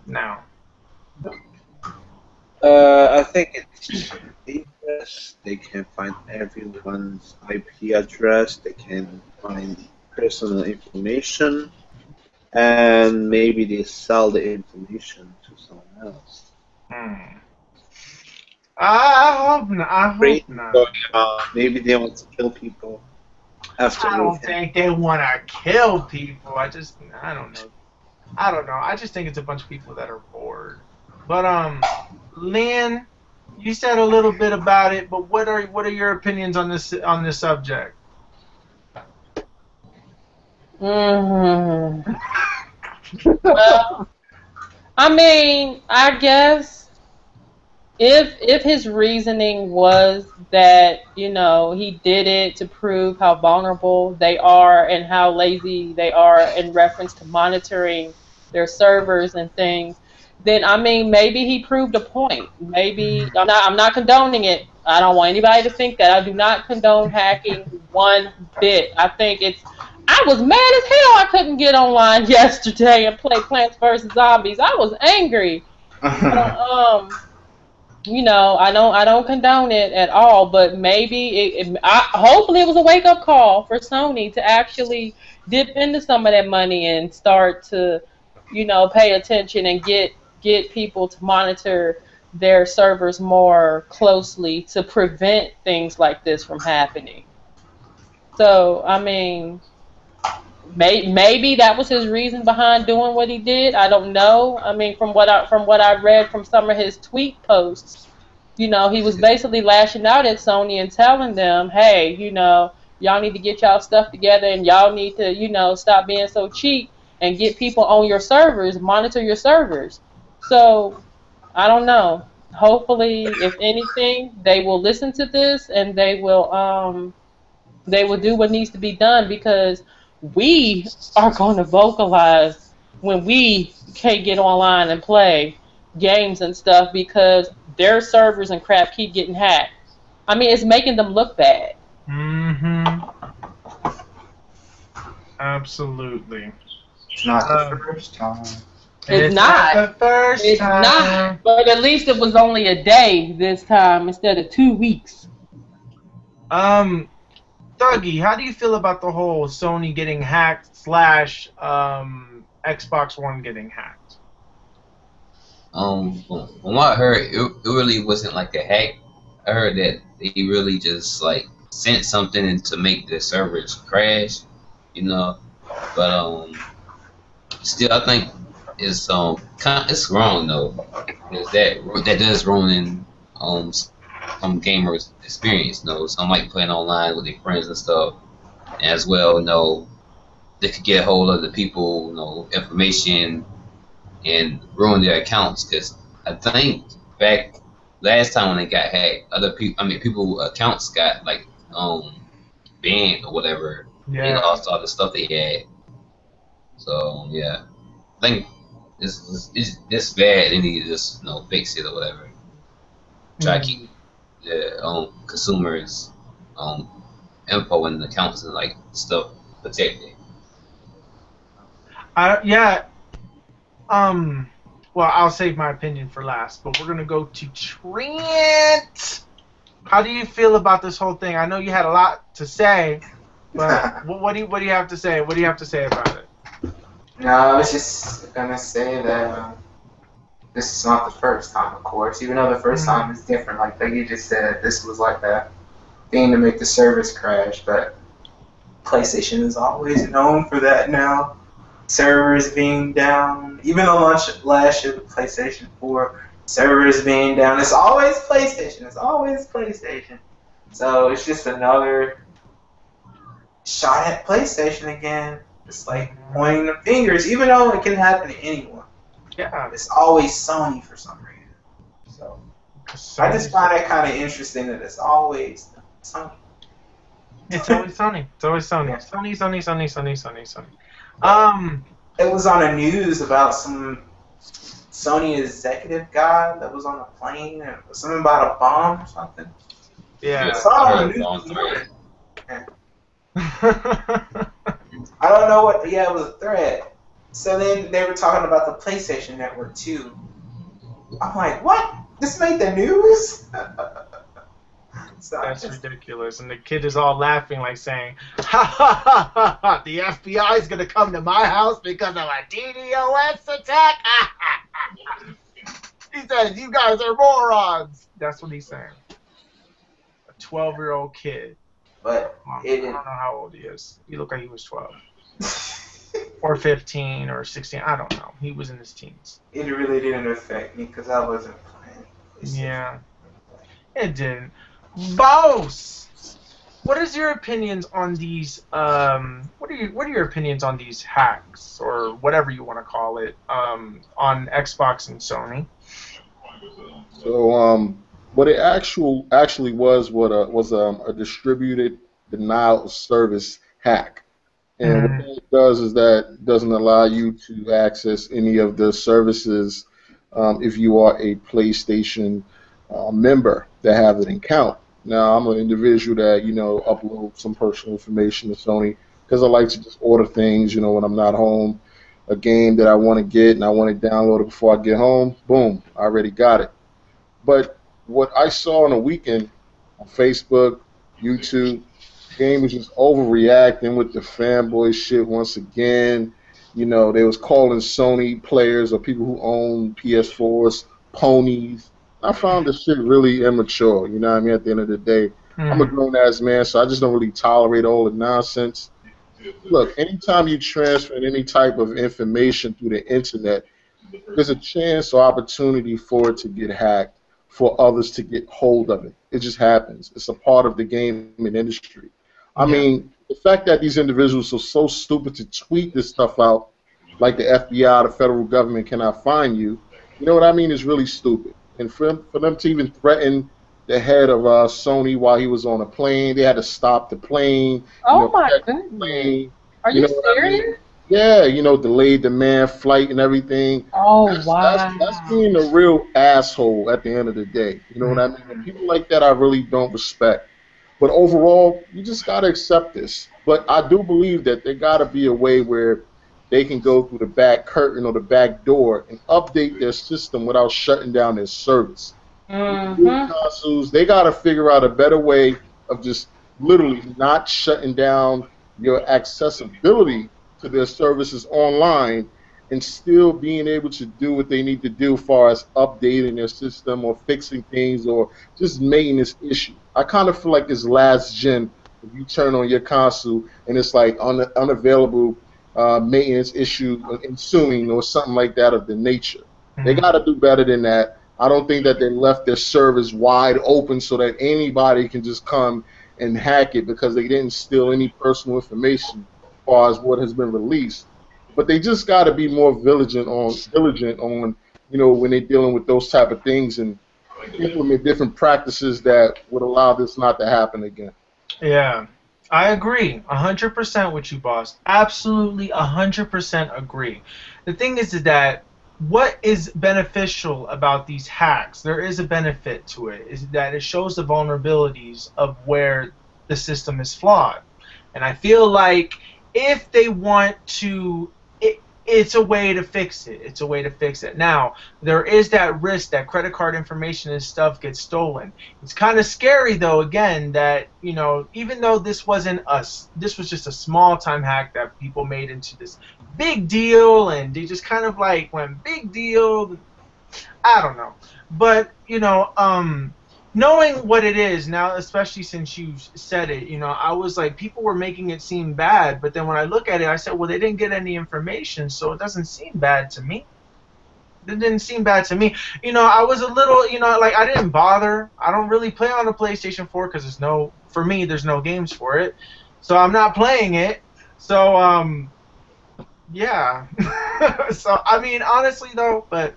now? I think it's dangerous. They can find everyone's IP address. They can find personal information, and maybe they sell the information to someone else. Hmm. I hope not. I Crazy hope not. going on. Maybe they want to kill people after I don't moving. think they want to kill people. I don't know. I don't know. I just think it's a bunch of people that are bored. But Lynn, you said a little bit about it, but what are your opinions on this subject? hmm Well, I mean, I guess if his reasoning was that he did it to prove how vulnerable they are and how lazy they are in reference to monitoring their servers and things, then I mean maybe he proved a point. Maybe I'm not condoning it. I don't want anybody to think that. I do not condone hacking one bit. I was mad as hell I couldn't get online yesterday and play Plants vs Zombies. I was angry. But, I don't condone it at all, but maybe hopefully it was a wake up call for Sony to actually dip into some of that money and start to, pay attention and get people to monitor their servers more closely to prevent things like this from happening. So, I mean, maybe that was his reason behind doing what he did. I don't know. I mean, from what I read from some of his tweet posts, he was basically lashing out at Sony and telling them, hey, y'all need to get y'all stuff together and y'all need to, stop being so cheap and get people on your servers, monitor your servers. So, I don't know. Hopefully, if anything, they will listen to this and they will do what needs to be done because we are going to vocalize when we can't get online and play games and stuff because their servers and crap keep getting hacked. I mean, it's making them look bad. Mm-hmm. Absolutely. It's not the Um, first time. It's not. the first It's time. not. But at least it was only a day this time instead of 2 weeks. Dougie, how do you feel about the whole Sony getting hacked slash Xbox One getting hacked? From what I heard, it really wasn't like a hack. I heard that they really just like sent something in to make the servers crash, you know. But still, I think it's wrong though, because that does ruin some gamers' experience. Some like playing online with their friends and stuff, and as well, they could get a hold of the people, information and ruin their accounts. Because I think back last time when they got hacked, people accounts got like banned or whatever. They Yeah. lost all the stuff they had. So yeah, I think it's this bad. They need to just fix it or whatever. Try to keep consumers' info and accounts and like stuff protected. Yeah. Well, I'll save my opinion for last, but we're gonna go to Trent. How do you feel about this whole thing? I know you had a lot to say, but what do you have to say? What do you have to say about it? No, I was just gonna say that this is not the first time, of course. Even though the first time is different, like you just said, this was like that thing to make the service crash. But PlayStation is always known for that now. Servers being down. Even the launch last year, the PlayStation 4 servers being down. It's always PlayStation. It's always PlayStation. So it's just another shot at PlayStation again. It's like pointing the fingers, even though it can happen to anyone. Yeah. It's always Sony for some reason. So I just find it kind of interesting that it's always Sony. It's always Sony. It's always Sony. Yeah. Sony. It was on the news about some Sony executive guy that was on a plane and it was something about a bomb or something. Yeah. It's all on the news. I don't know what. Yeah, it was a thread. So then they were talking about the PlayStation Network too. I'm like, what? This made the news? So that's ridiculous. And the kid is all laughing, like saying, ha ha ha ha ha, the FBI is going to come to my house because of a DDoS attack? He says, you guys are morons. That's what he's saying. A 12-year-old kid. But I don't know how old he is. He looked like he was 12. Or 15 or 16. I don't know. He was in his teens. It really didn't affect me because I wasn't playing. Yeah. It didn't. Bawse, what is your opinions on these? What are your opinions on these hacks or whatever you want to call it on Xbox and Sony? So what it actually was a distributed denial of service hack. And what that does is that it doesn't allow you to access any of the services if you are a PlayStation member that have an account. Now, I'm an individual that, upload some personal information to Sony because I like to just order things, when I'm not home, a game that I want to get and I want to download it before I get home, boom, I already got it. But what I saw on the weekend on Facebook, YouTube, game was just overreacting with the fanboy shit once again. They was calling Sony players or people who own PS4s ponies. I found this shit really immature, you know what I mean, at the end of the day. I'm a grown-ass man, so I just don't really tolerate all the nonsense. Look, anytime you transfer any type of information through the internet, there's a chance or opportunity for it to get hacked, for others to get hold of it. It just happens. It's a part of the gaming industry. I mean, the fact that these individuals are so stupid to tweet this stuff out, like the FBI, the federal government cannot find you, you know what I mean, is really stupid. And for them to even threaten the head of Sony while he was on a plane, they had to stop the plane. Oh my goodness! Are you serious? I mean? Yeah, delayed the manned flight and everything. Oh wow! That's being a real asshole at the end of the day. You know what I mean? And people like that I really don't respect. But overall, you just gotta accept this. But I do believe that there gotta be a way where they can go through the back curtain or the back door and update their system without shutting down their service. Consoles, they got to figure out a better way of just literally not shutting down your accessibility to their services online and still being able to do what they need to do as far as updating their system or fixing things or just making this issue. I kind of feel like this last gen, if you turn on your console and it's like unavailable maintenance issue ensuing or something like that of the nature. They got to do better than that. I don't think that they left their servers wide open so that anybody can just come and hack it because they didn't steal any personal information as far as what has been released. But they just got to be more diligent on when they're dealing with those type of things and implement different practices that would allow this not to happen again. Yeah. I agree 100% with you, boss. Absolutely 100% agree. The thing is that what is beneficial about these hacks? There is a benefit to it, is that it shows the vulnerabilities of where the system is flawed. And I feel like if they want to, it's a way to fix it. It's a way to fix it. Now, there is that risk that credit card information and stuff gets stolen. It's kind of scary, though, again, that, you know, even though this wasn't us, this was just a small time hack that people made into this big deal, and they just kind of like went big deal. I don't know. But, you know, knowing what it is now, especially since you said it, you know, I was like, people were making it seem bad, but then when I look at it, I said, well, they didn't get any information, so it doesn't seem bad to me. It didn't seem bad to me. You know, I was a little, you know, like, I didn't bother. I don't really play on the PlayStation 4 because for me, there's no games for it. So I'm not playing it. So, yeah. So, I mean, honestly, though, but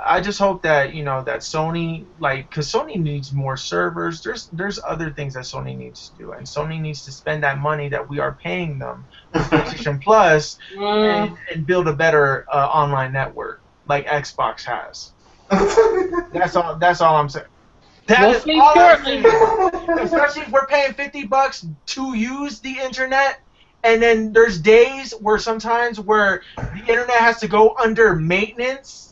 I just hope that, you know, that Sony, like, because Sony needs more servers. There's other things that Sony needs to do, and Sony needs to spend that money that we are paying them for PlayStation Plus and build a better online network like Xbox has. That's all I'm saying. That is all I'm saying. Especially if we're paying $50 to use the internet, and then there's days where sometimes where the internet has to go under maintenance.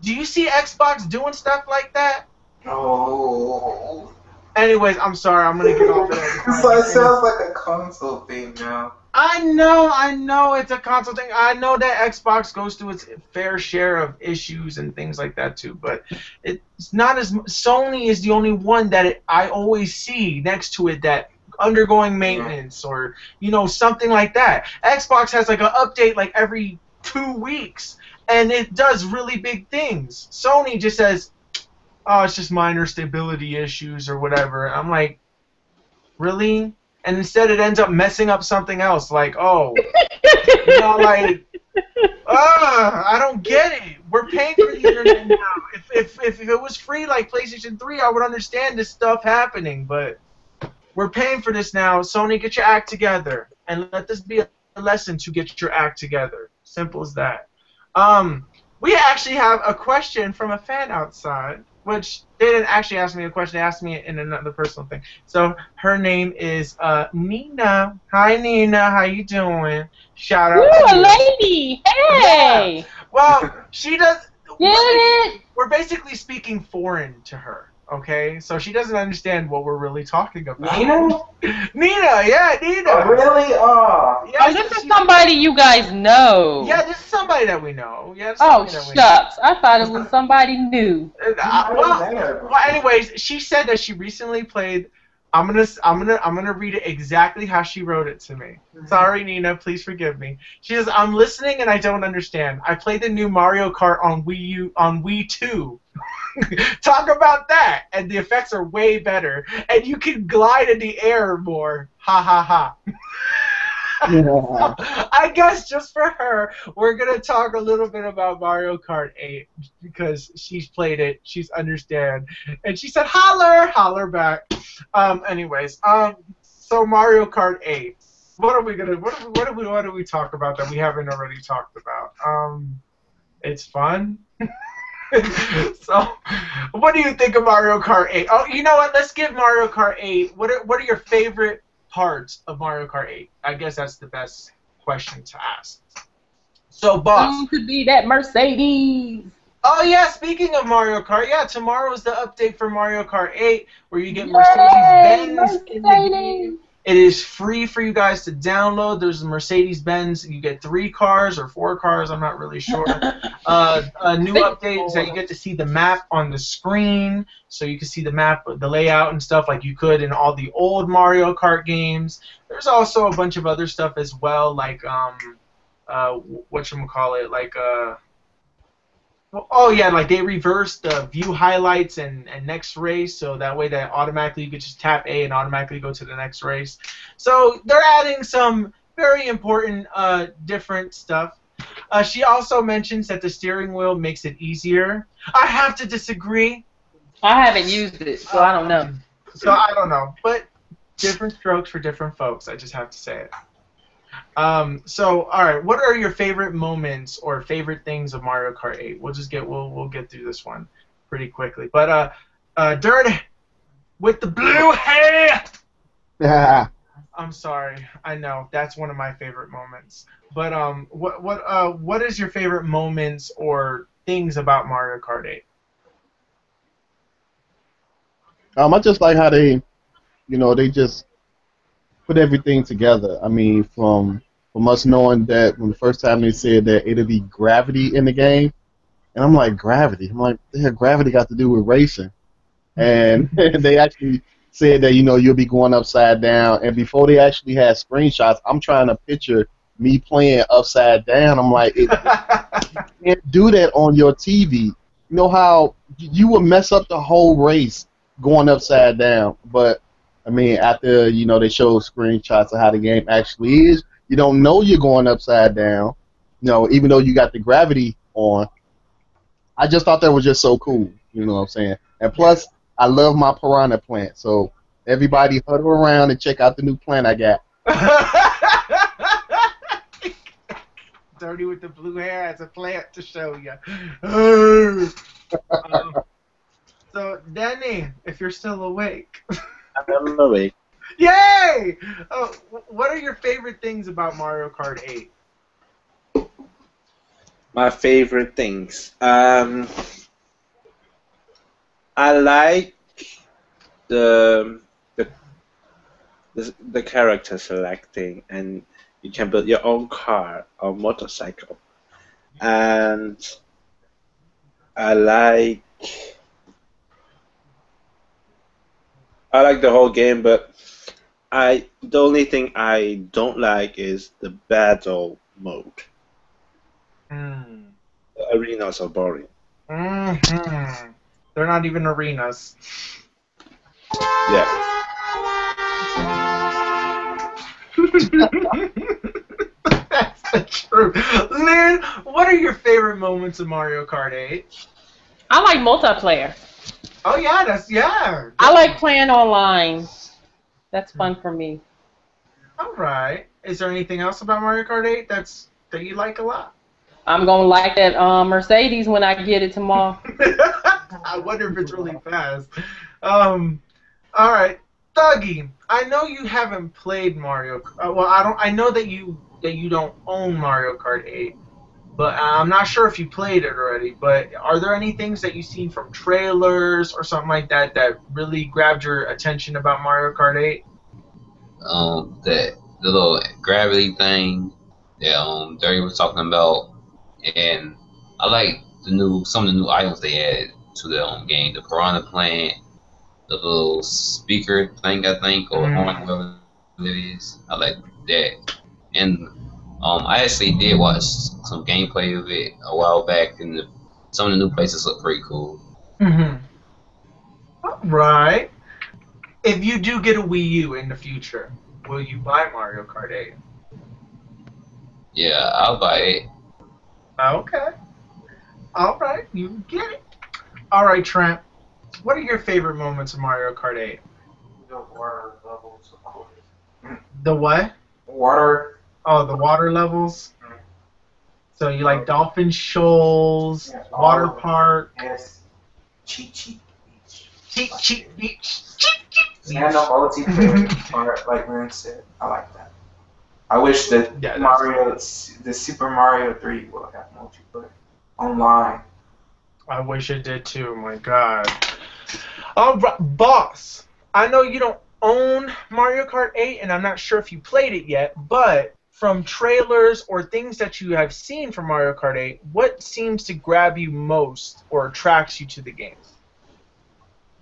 Do you see Xbox doing stuff like that? Oh. Anyways, I'm sorry. I'm going to get off of that. So it sounds like a console thing now. I know it's a console thing. I know that Xbox goes through its fair share of issues and things like that too, but it's not as... Sony is the only one that I always see next to it that undergoing maintenance or, you know, something like that. Xbox has like an update like every 2 weeks. And it does really big things. Sony just says, oh, it's just minor stability issues or whatever. I'm like, really? And instead it ends up messing up something else. Like, oh, you know, like, I don't get it. We're paying for the internet now. If it was free like PlayStation 3, I would understand this stuff happening. But we're paying for this now. Sony, get your act together. And let this be a lesson to get your act together. Simple as that. We actually have a question from a fan outside, which they didn't actually ask me a question. They asked me in another personal thing. So her name is Nina. Hi, Nina. How you doing? Shout out to a you. lady. Hey. Yeah. Well, she does. Get it? We're basically speaking foreign to her. Okay, so she doesn't understand what we're really talking about. Nina? Nina, yeah, Nina. Oh, really? Oh. Yeah, Oh, this is somebody you guys know. Yeah, this is somebody that we know. Yeah, oh, shucks. I thought it was somebody new. Well, anyways, she said that she recently played. I'm gonna read it exactly how she wrote it to me. Sorry, Nina, please forgive me. She says, "I'm listening and I don't understand. I played the new Mario Kart on Wii 2. Talk about that, and the effects are way better, and you can glide in the air more. Ha ha ha." Yeah. I guess just for her, we're gonna talk a little bit about Mario Kart 8 because she's played it, she's understand, and she said, "Holler back." Anyways, so Mario Kart 8. What are we gonna? What do we talk about that we haven't already talked about? It's fun. So, what do you think of Mario Kart 8? Oh, you know what? Let's give Mario Kart 8. What are your favorite parts of Mario Kart 8? I guess that's the best question to ask. So, Bawse. Who could be that Mercedes? Oh, yeah, speaking of Mario Kart, yeah, tomorrow is the update for Mario Kart 8 where you get Mercedes-Benz in the game. It is free for you guys to download. There's a Mercedes-Benz. You get 3 cars or 4 cars. I'm not really sure. A new update is that you get to see the map on the screen. So you can see the map, the layout and stuff like you could in all the old Mario Kart games. There's also a bunch of other stuff as well, like, whatchamacallit, like, oh yeah, like they reversed the view highlights and next race, so that way that automatically you could just tap A and automatically go to the next race. So they're adding some very important different stuff. She also mentions that the steering wheel makes it easier. I have to disagree. I haven't used it, so I don't know. So I don't know, but different strokes for different folks. I just have to say it. So, all right, what are your favorite moments or favorite things of Mario Kart 8? We'll get through this one pretty quickly. But Dirty with the blue hair. I'm sorry. I know that's one of my favorite moments. But what is your favorite moments or things about Mario Kart 8? I just like how they just put everything together. I mean, from us knowing that when the first time they said that it'll be gravity in the game, and I'm like, gravity. I'm like, yeah, gravity got to do with racing. And they actually said that you'll be going upside down. And before they actually had screenshots, I'm trying to picture me playing upside down. I'm like, you can't do that on your TV. You know how you would mess up the whole race going upside down. But I mean, after they show screenshots of how the game actually is, you don't know you're going upside down. Even though you got the gravity on. I just thought that was just so cool. You know what I'm saying? And plus, I love my piranha plant. So everybody huddle around and check out the new plant I got. Dirty with the blue hair has a plant to show you. So, Denny, if you're still awake. I'm awake. Yay! Oh, what are your favorite things about Mario Kart 8? My favorite things. I like the the character selecting, and you can build your own car or motorcycle. And I like I like the whole game, but the only thing I don't like is the battle mode. Hmm. The arenas are boring. Mm-hmm. They're not even arenas. Yeah. That's the truth. Lynn, what are your favorite moments of Mario Kart 8? I like multiplayer. Oh yeah, yeah. I like playing online. That's fun for me. All right. Is there anything else about Mario Kart 8 that you like a lot? I'm gonna like that Mercedes when I get it tomorrow. I wonder if it's really fast. All right, Thuggy. I know you haven't played Mario. Well, I don't. I know that you don't own Mario Kart 8, but I'm not sure if you played it already. But are there any things that you've seen from trailers or something like that that really grabbed your attention about Mario Kart 8? That the little gravity thing that Dirty was talking about, and I like some of the new items they added to the game. The piranha plant, the little speaker thing, I think, or horn, whatever it is. I like that. And I actually did watch some gameplay of it a while back, and some of the new places look pretty cool. Mm-hmm. All right. If you do get a Wii U in the future, will you buy Mario Kart 8? Yeah, I'll buy it. Okay. All right, you get it. All right, Trent. What are your favorite moments of Mario Kart 8? The water levels, of course. The what? Water. Oh, the water levels. So you like Dolphin Shoals, Yes, Water all of them. Park, Yes. Cheat beach. Cheat Beach. Cheat And the multiplayer part, like Lynn said, I like that. I wish that the Super Mario 3 would have multiplayer online. I wish it did too. My God. All right, Boss. I know you don't own Mario Kart 8, and I'm not sure if you played it yet, but from trailers or things that you have seen from Mario Kart 8, what seems to grab you most or attracts you to the game?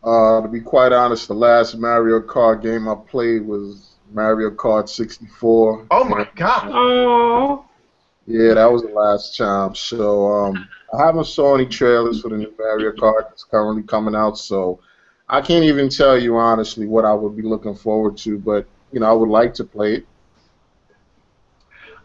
To be quite honest, the last Mario Kart game I played was Mario Kart 64. Oh my God. Oh. Yeah, that was the last time. So I haven't saw any trailers for the new Mario Kart that's currently coming out, so I can't even tell you honestly what I would be looking forward to, but I would like to play it.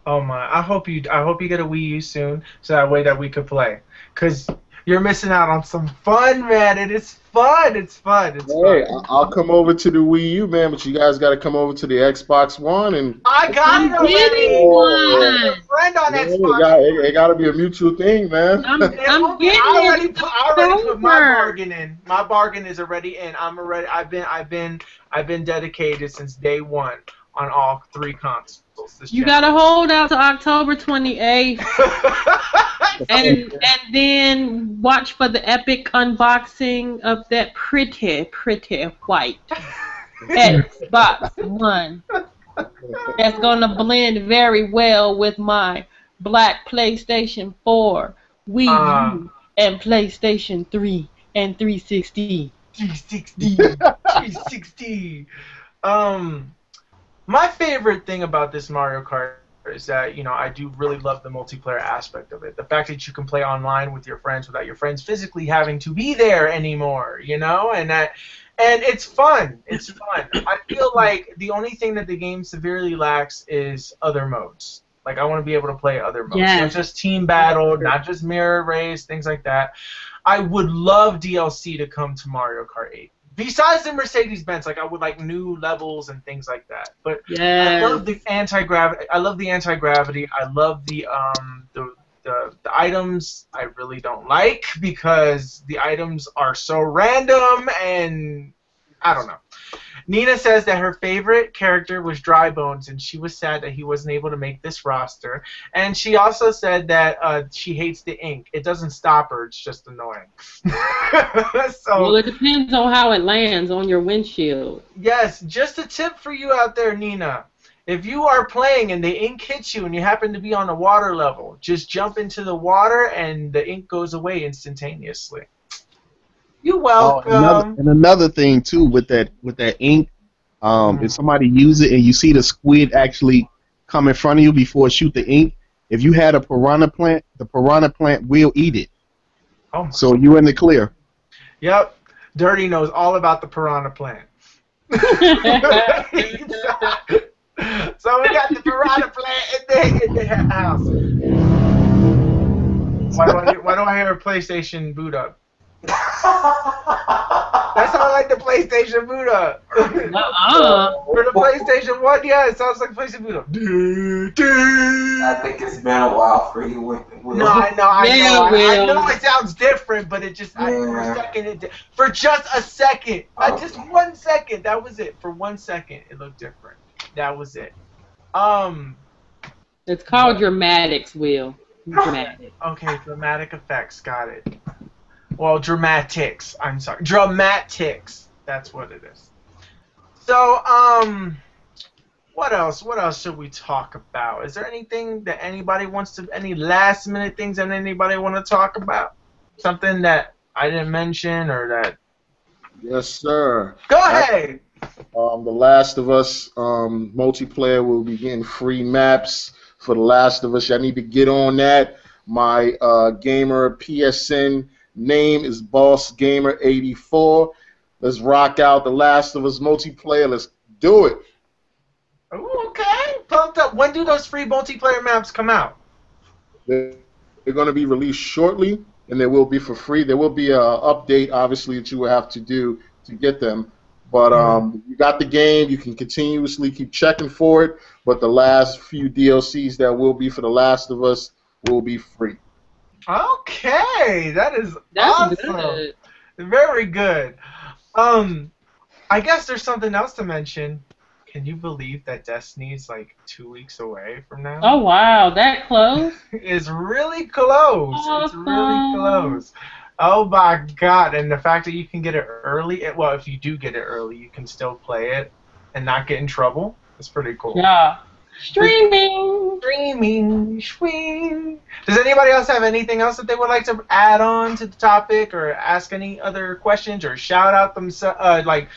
Oh my! I hope you get a Wii U soon, so that way that we could play. Cause You're missing out on some fun, man. It is fun. It's fun. It's Hey, fun. I'll come over to the Wii U, man, but you guys got to come over to the Xbox One and. I got it I'm getting already. I have one. a friend on Yeah, Xbox. it got to be a mutual thing, man. I'm getting I it already put my over. bargain in. My bargain is already in. I've been dedicated since day one on all 3 consoles. This You gotta hold out to October 28th, generation. and then watch for the epic unboxing of that pretty white Xbox One. That's gonna blend very well with my black PlayStation 4, Wii U, and PlayStation 3 and 360. 360. 360. My favorite thing about this Mario Kart is that, I do really love the multiplayer aspect of it. The fact that you can play online with your friends without your friends physically having to be there anymore, and it's fun. It's fun. I feel like the only thing that the game severely lacks is other modes. Like, I want to be able to play other modes. Yes. Not just team battle, not just mirror race, things like that. I would love DLC to come to Mario Kart 8. Besides the Mercedes-Benz, I would like new levels and things like that. But I love the anti-gravity. I love the items. I really don't like because the items are so random and I don't know. Nina says that her favorite character was Dry Bones, and she was sad that he wasn't able to make this roster. And she also said that she hates the ink. It doesn't stop her. It's just annoying. Well, it depends on how it lands on your windshield. Yes, just a tip for you out there, Nina. If you are playing and the ink hits you and you happen to be on a water level, just jump into the water and the ink goes away instantaneously. You're welcome. Another thing too with that ink, if somebody use it and you see the squid actually come in front of you before it shoot the ink, if you had a piranha plant, the piranha plant will eat it. Oh, so you're in the clear. Yep, Dirty knows all about the piranha plant. So we got the piranha plant in the house. Why do I hear a PlayStation boot up? That sounds like the PlayStation boot up. For the PlayStation 1, yeah, it sounds like PlayStation boot up. I think it's been a while for you. No, I know it sounds different, but it just for just a second, just 1 second, that was it. For 1 second, it looked different. That was it. It's called dramatics, Will. Dramatic. Okay, dramatic effects. Got it. Well, dramatics. I'm sorry. Dramatics. That's what it is. So, what else? What else should we talk about? Is there anything that anybody wants to, any last minute things that anybody want to talk about? Something that I didn't mention or that? Yes, sir. Go ahead. The Last of Us multiplayer will be getting free maps for The Last of Us. I need to get on that. My gamer PSN name is BossGamer84. Let's rock out The Last of Us multiplayer. Let's do it. Ooh, okay. Pumped up. When do those free multiplayer maps come out? They're going to be released shortly, and they will be for free. There will be an update, obviously, that you will have to do to get them. But you got the game. You can continuously keep checking for it. But the last few DLCs that will be for The Last of Us will be free. Okay, that's awesome. Good. Very good. I guess there's something else to mention. Can you believe that Destiny is like 2 weeks away from now? Oh wow, that close? It's really close. Awesome. It's really close. Oh my God! And the fact that you can get it early, well, if you do get it early, you can still play it and not get in trouble. It's pretty cool. Yeah. Streaming. Does anybody else have anything else that they would like to add on to the topic, or ask any other questions, or shout out themselves, like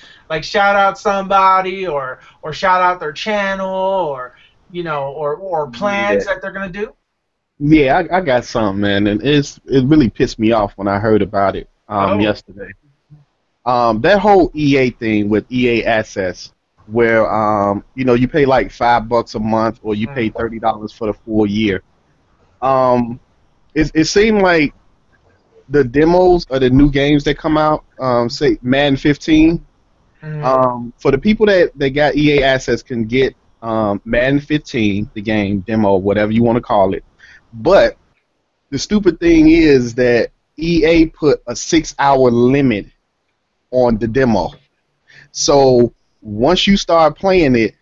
shout out somebody, or shout out their channel, or or plans that they're gonna do? Yeah, I got something, man, and it really pissed me off when I heard about it yesterday. That whole EA thing with EA Access, where you pay like $5 a month, or you pay $30 for the full year. It seemed like the demos of the new games that come out, say Madden 15. For the people that got EA access can get Madden 15, the game demo, whatever you want to call it. But the stupid thing is that EA put a 6-hour limit on the demo. So once you start playing it,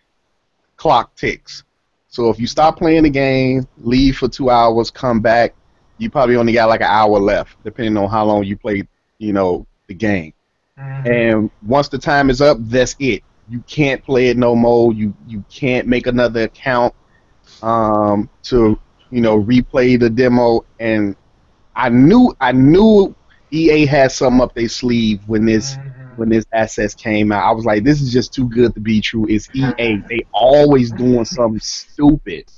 clock ticks. So if you stop playing the game, leave for 2 hours, come back, you probably only got like an hour left, depending on how long you played, the game. And once the time is up, that's it. You can't play it no more. You can't make another account to replay the demo. And I knew EA had something up their sleeve when this access came out. I was like, this is just too good to be true. It's EA. They always doing something stupid.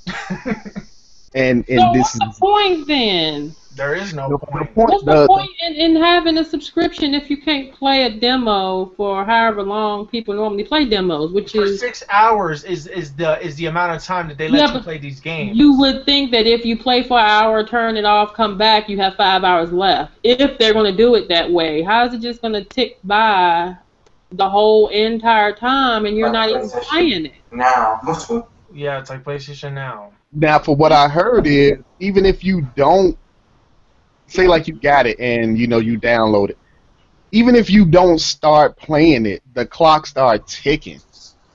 And so this what's the point then? There is no point. What's the point in having a subscription if you can't play a demo for however long people normally play demos, which for is 6 hours is the amount of time that they let you play these games. You would think that if you play for an hour, turn it off, come back, you have 5 hours left. If they're going to do it that way, how is it just going to tick by the whole entire time and you're not even playing it? Now. Yeah, it's like PlayStation Now. Now, for what I heard is, even if you don't, say like you got it and you download it, even if you don't start playing it, the clock starts ticking.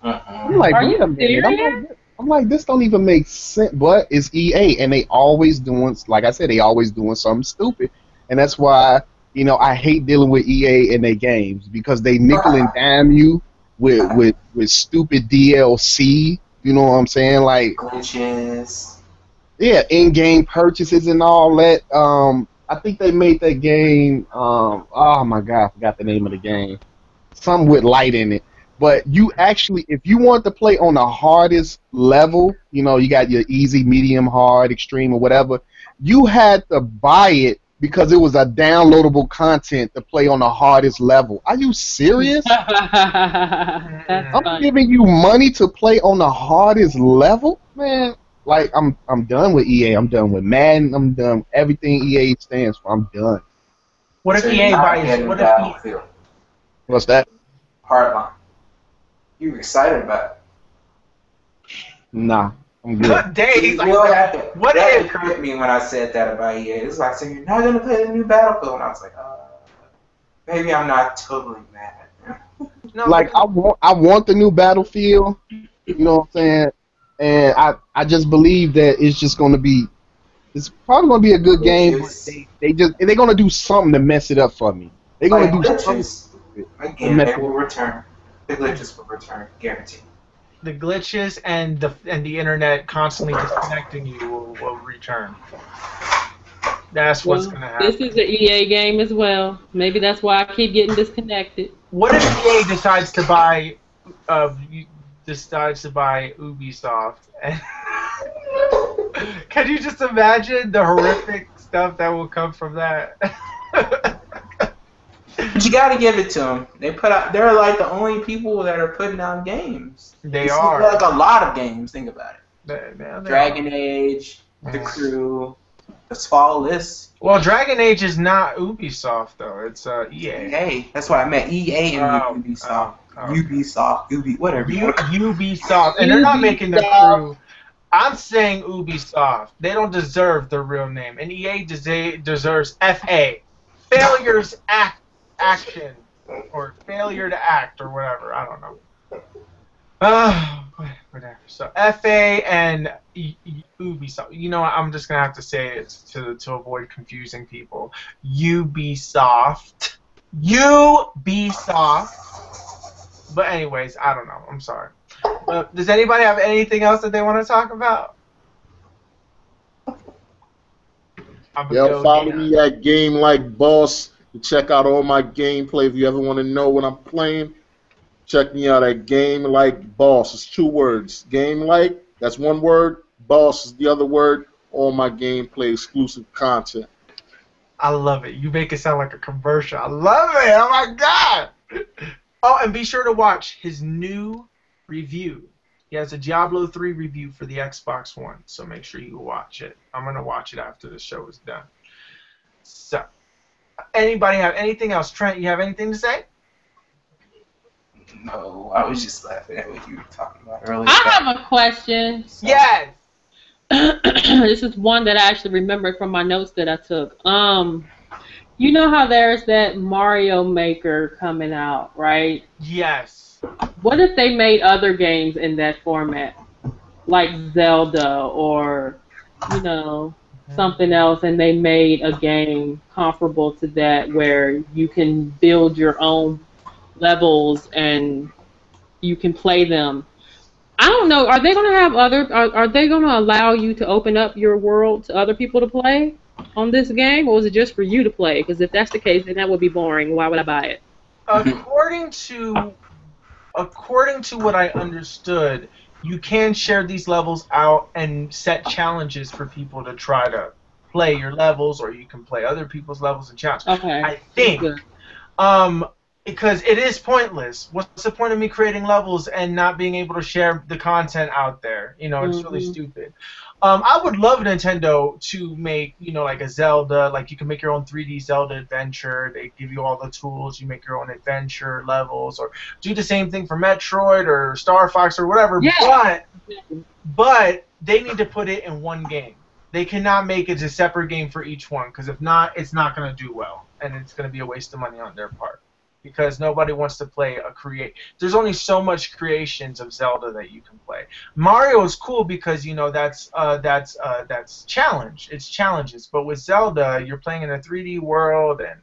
I'm like, wait a minute. I'm like, this don't even make sense. But it's EA, and they always doing, like I said, they always doing something stupid, and that's why I hate dealing with EA and their games because they nickel and dime you with stupid DLC. You know what I'm saying? Like glitches. Yeah, in-game purchases and all that. I think they made that game. Oh my God, I forgot the name of the game. Something with light in it. But you actually, if you want to play on the hardest level, you got your easy, medium, hard, extreme, or whatever. You had to buy it because it was a downloadable content to play on the hardest level. Are you serious? I'm giving you money to play on the hardest level, man. Like I'm done with EA. I'm done with Madden. I'm done with everything EA stands for. I'm done. What if EA buys? What's that? Hardline. You were excited about it? Nah, I'm good. Days. What if hurt me when I said that about EA? It's like saying you're not gonna play the new Battlefield, and I was like, maybe I'm not totally mad. No, like I want the new Battlefield. You know what I'm saying? And I just believe that it's probably gonna be a good game. But they're gonna do something to mess it up for me. They're gonna do something. Again, they will return. The glitches will return, guaranteed. The glitches and the internet constantly disconnecting you will return. That's what's gonna happen. This is an EA game as well. Maybe that's why I keep getting disconnected. What if EA decides to buy Ubisoft? Can you just imagine the horrific stuff that will come from that? But you gotta give it to them. They're like the only people that are putting out games. They are. Like a lot of games. Think about it. They Dragon Age, The Crew, the small list. Well, Dragon Age is not Ubisoft though. It's EA. Hey, that's why I meant EA and Ubisoft. Ubisoft, whatever. Ubisoft, and they're not making The Crew. I'm saying Ubisoft. They don't deserve their real name, and EA deserves FA, failures action, or failure to act, or whatever. I don't know. Whatever. So FA and Ubisoft. You know what? I'm just gonna have to say it to avoid confusing people. Ubisoft. But anyways, I don't know. I'm sorry. Does anybody have anything else that they want to talk about? Yo, follow me at Game Like Bawse to check out all my gameplay. If you ever want to know what I'm playing, check me out at Game Like Bawse. It's 2 words. Game Like, that's 1 word. Bawse is the other word. All my gameplay exclusive content. I love it. You make it sound like a commercial. I love it. Oh my God. Oh, and be sure to watch his new review. He has a Diablo 3 review for the Xbox One, so make sure you watch it. I'm going to watch it after the show is done. So, Anybody have anything else? Trent, you have anything to say? No, I was just laughing at what you were talking about earlier. I have a question. So, Yes. This is one that I actually remembered from my notes that I took. You know how there's that Mario Maker coming out, right? Yes. What if they made other games in that format, like Zelda or, you know, something else, and they made a game comparable to that where you can build your own levels and you can play them. I don't know. Are they going to have are they going to allow you to open up your world to other people to play on this game, or is it just for you to play? Because if that's the case, then that would be boring. Why would I buy it? According to what I understood, you can share these levels out and set challenges for people to try to play your levels, or you can play other people's levels and challenge. Okay. I think. Good. Because it is pointless. What's the point of me creating levels and not being able to share the content out there? You know, it's really stupid. I would love Nintendo to make, you know, like a Zelda, like you can make your own 3D Zelda adventure. They give you all the tools. You make your own adventure levels, or do the same thing for Metroid or Star Fox or whatever. Yeah. But they need to put it in one game. They cannot make it a separate game for each one, because if not, it's not going to do well, and it's going to be a waste of money on their part. Because nobody wants to play There's only so much creations of Zelda that you can play. Mario is cool because, you know, that's challenge. It's challenges. But with Zelda, you're playing in a 3D world, and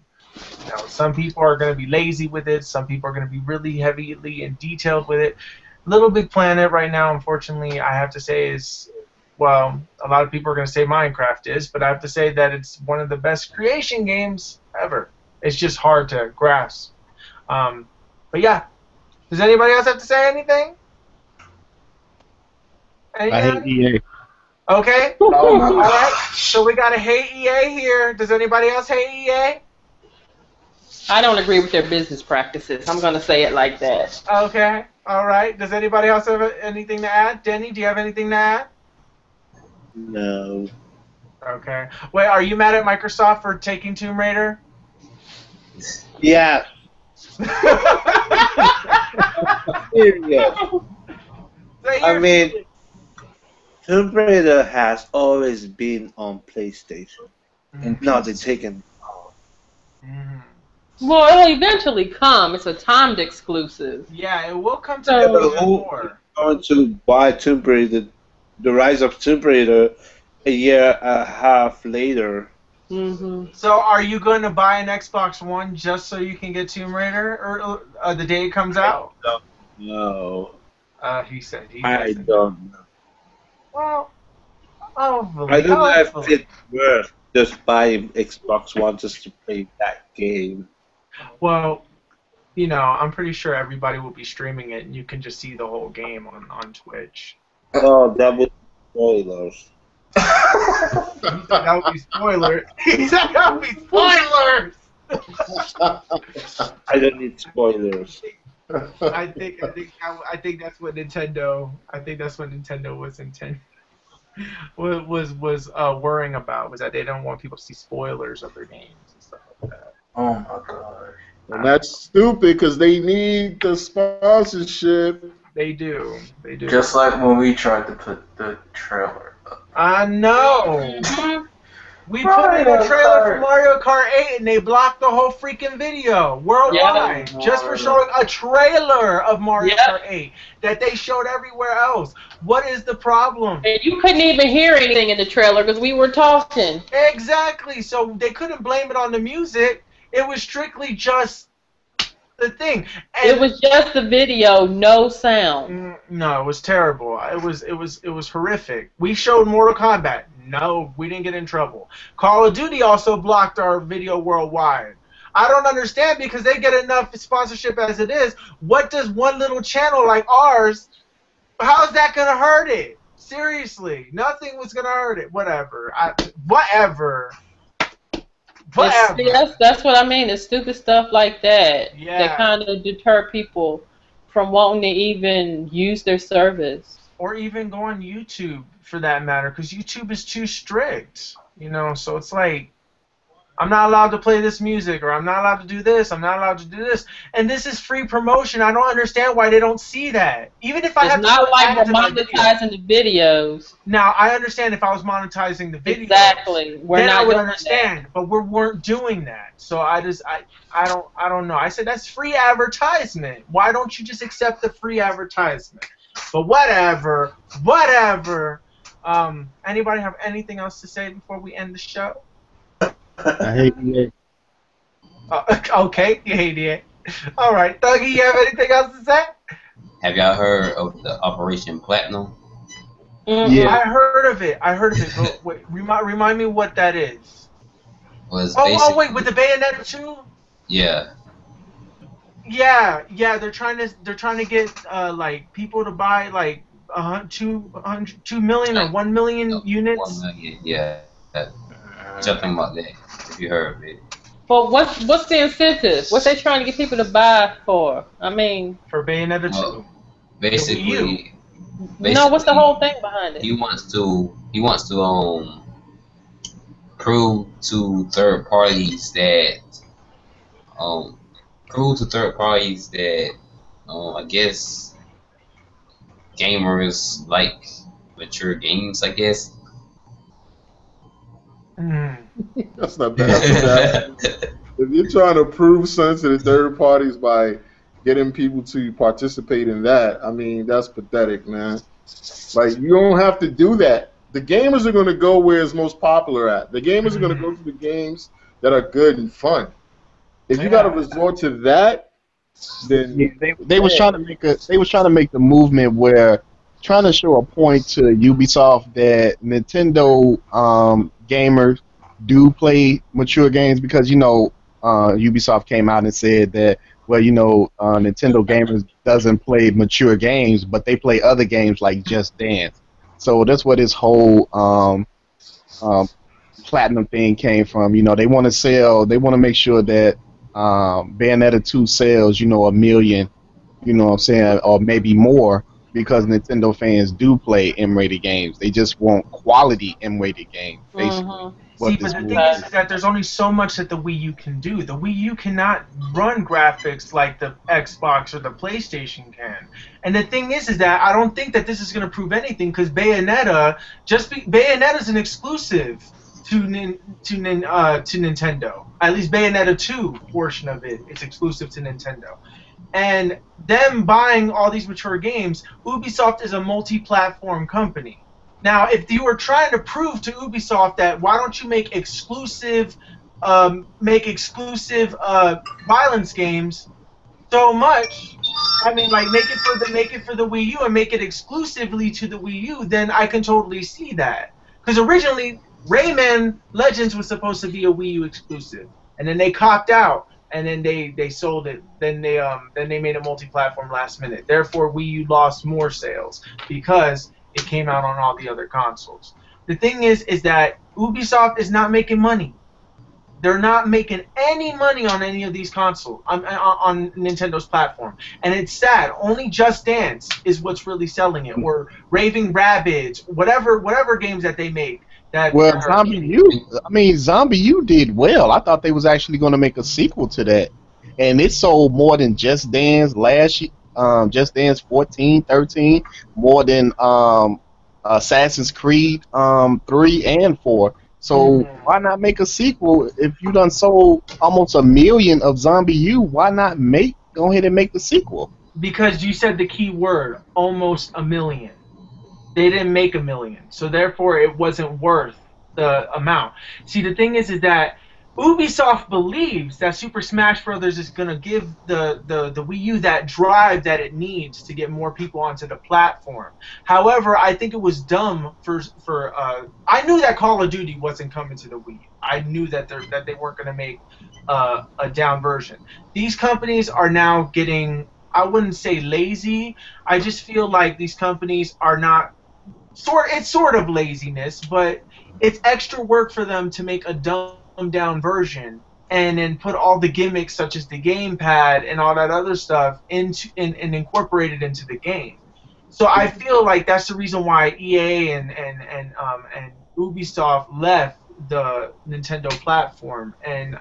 you know, some people are going to be lazy with it. Some people are going to be really heavily and detailed with it. Little Big Planet right now, unfortunately, I have to say is, well, a lot of people are going to say Minecraft is, but I have to say that it's one of the best creation games ever. It's just hard to grasp. But yeah, does anybody else have to say anything? I hate EA. Okay. All right. So we got a hate EA here. Does anybody else hate EA? I don't agree with their business practices. I'm going to say it like that. Okay. All right. Does anybody else have anything to add? Denny, do you have anything to add? No. Okay. Wait, are you mad at Microsoft for taking Tomb Raider? Yeah. Serious. I mean, Tomb Raider has always been on PlayStation. And now they're taking. Well, it'll eventually come. It's a timed exclusive. Yeah, it will come to PS4. Going to buy Tomb Raider, the Rise of Tomb Raider, a year and a half later. So are you going to buy an Xbox One just so you can get Tomb Raider or the day it comes out? No. He said he I doesn't. don't know. Well, I don't know if it's worth just buying Xbox One just to play that game. Well, you know, I'm pretty sure everybody will be streaming it, and you can just see the whole game on Twitch. Oh, that was spoilers. That would be spoilers. He said that would be spoilers. I don't need spoilers. I think that's what Nintendo. I think that's what Nintendo was worrying about, was that they don't want people to see spoilers of their games and stuff like that. Oh my gosh. And that's stupid because they need the sponsorship. They do. Just like when we tried to put the trailer up. I know. We put in a trailer for Mario Kart 8 and they blocked the whole freaking video worldwide just for showing a trailer of Mario Kart 8 that they showed everywhere else. What is the problem? And you couldn't even hear anything in the trailer because we were talking. Exactly. So they couldn't blame it on the music. It was strictly just the thing. And it was just the video, no sound. No, it was terrible. It was horrific. We showed Mortal Kombat. No, we didn't get in trouble. Call of Duty also blocked our video worldwide. I don't understand because they get enough sponsorship as it is. What does one little channel like ours, how is that going to hurt it? Seriously, nothing was going to hurt it. Whatever. Whatever. That's what I mean. It's stupid stuff like that that kind of deter people from wanting to even use their service. Or even go on YouTube, for that matter, because YouTube is too strict. You know, so it's like, I'm not allowed to play this music, or I'm not allowed to do this, I'm not allowed to do this. And this is free promotion. I don't understand why they don't see that. Even if I It's have to not put like we're ads in my video. monetizing the videos. Now, I understand if I was monetizing the video, Exactly. We're then not I would doing understand. But we weren't doing that. So I don't know. I said that's free advertisement. Why don't you just accept the free advertisement? But whatever. Anybody have anything else to say before we end the show? I hate it. Okay, you hate it. All right, Thuggy, you have anything else to say? Have y'all heard of the Operation Platinum? Yeah. I heard of it. But wait, remind me what that is. Was Oh, wait, with the Bayonetta 2? Yeah. Yeah. They're trying to get like people to buy like 2 million or 1 million units. 1 million, yeah. Something about that, if you heard of it. But what's the incentive? What they trying to get people to buy for? I mean, for Bayonetta 2. Well, basically, no. What's the whole thing behind it? He wants to prove to third parties that I guess gamers like mature games, I guess. That's not bad. If you're trying to prove something to the third parties by getting people to participate in that, I mean, that's pathetic, man. Like, you don't have to do that. The gamers are going to go where it's most popular at. The gamers are going to go to the games that are good and fun. If you got to resort to that, then they was trying to make the movement where trying to show a point to Ubisoft that Nintendo gamers do play mature games, because Ubisoft came out and said that Nintendo gamers doesn't play mature games, but they play other games like Just Dance. So that's where this whole platinum thing came from. They want to make sure that Bayonetta 2 sells, 1 million, what I'm saying, or maybe more, because Nintendo fans do play M-rated games. They just want quality M-rated games, basically. See, but the thing is that there's only so much that the Wii U can do. The Wii U cannot run graphics like the Xbox or the PlayStation can. And the thing is that I don't think that this is going to prove anything, because Bayonetta is an exclusive to Nintendo. At least Bayonetta 2 portion of it is exclusive to Nintendo. And them buying all these mature games, Ubisoft is a multi-platform company. Now, if you were trying to prove to Ubisoft that why don't you make exclusive violence games so much, I mean, like make it for the Wii U and make it exclusively to the Wii U, then I can totally see that. Because originally Rayman Legends was supposed to be a Wii U exclusive, and then they copped out, and then they sold it. Then they made a multi-platform last minute. Therefore, Wii U lost more sales because it came out on all the other consoles. The thing is that Ubisoft is not making money. They're not making any money on any of these consoles on Nintendo's platform, and it's sad. Only Just Dance is what's really selling it, or Raving Rabbids, whatever games that they make. Zombie U did well. I thought they was actually going to make a sequel to that, and it sold more than Just Dance last year. Just Dance 14, 13, more than Assassin's Creed 3 and 4. So why not make a sequel? If you done sold almost 1 million of Zombie U, why not go ahead and make the sequel? Because you said the key word, almost 1 million. They didn't make 1 million, so therefore it wasn't worth the amount. See, the thing is that Ubisoft believes that Super Smash Bros. Is going to give the Wii U that drive that it needs to get more people onto the platform. However, I think it was dumb I knew that Call of Duty wasn't coming to the Wii U. I knew that they weren't going to make a down version. These companies are now getting, I wouldn't say lazy, I just feel like these companies are not, it's sort of laziness, but it's extra work for them to make a dumbed down version and then put all the gimmicks such as the gamepad and all that other stuff and incorporate it into the game. So I feel like that's the reason why EA and Ubisoft left the Nintendo platform, and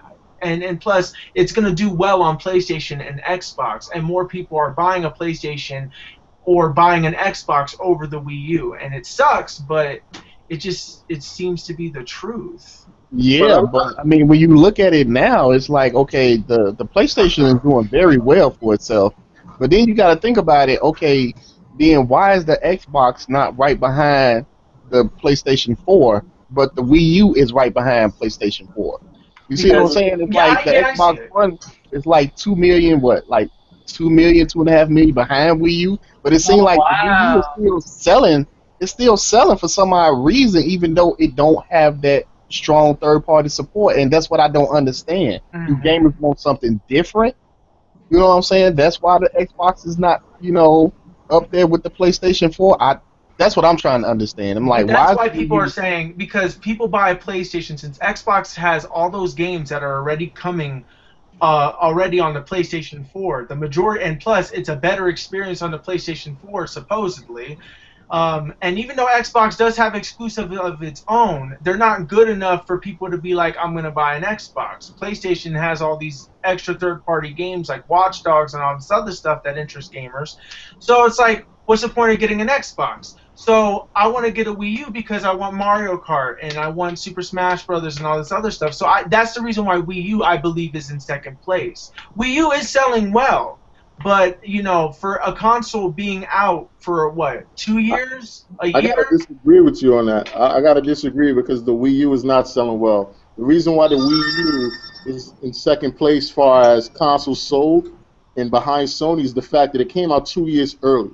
plus it's going to do well on PlayStation and Xbox, and more people are buying a PlayStation or buying an Xbox over the Wii U, and it sucks, but it seems to be the truth. Yeah, but I mean, when you look at it now, it's like, okay, the PlayStation is doing very well for itself, but then you got to think about it. Okay, then why is the Xbox not right behind the PlayStation 4, but the Wii U is right behind PlayStation 4? You see what I'm Because saying? It's yeah, like the I see Xbox it. One is like 2 million, what, like 2 million, 2.5 million behind Wii U, but it seems Oh like the Wii U is wow. still selling. It's still selling for some odd reason, even though it don't have that strong third party support, and that's what I don't understand. Do Mhm. gamers want something different? You know what I'm saying? That's why the Xbox is not, up there with the PlayStation 4. That's what I'm trying to understand. I'm like, That's why is why the Wii people are U? saying, because people buy a PlayStation since Xbox has all those games that are already coming already on the PlayStation 4. The majority, and plus, it's a better experience on the PlayStation 4 supposedly. And even though Xbox does have exclusive of its own, they're not good enough for people to be like, I'm going to buy an Xbox. PlayStation has all these extra third-party games like Watch Dogs and all this other stuff that interests gamers. So it's like, what's the point of getting an Xbox? So I want to get a Wii U because I want Mario Kart and I want Super Smash Brothers and all this other stuff. So that's the reason why Wii U, I believe, is in second place. Wii U is selling well. But for a console being out for what, 2 years, a I gotta year? disagree with you on that. I gotta disagree because the Wii U is not selling well. The reason why the Wii U is in second place far as consoles sold and behind Sony is the fact that it came out 2 years early.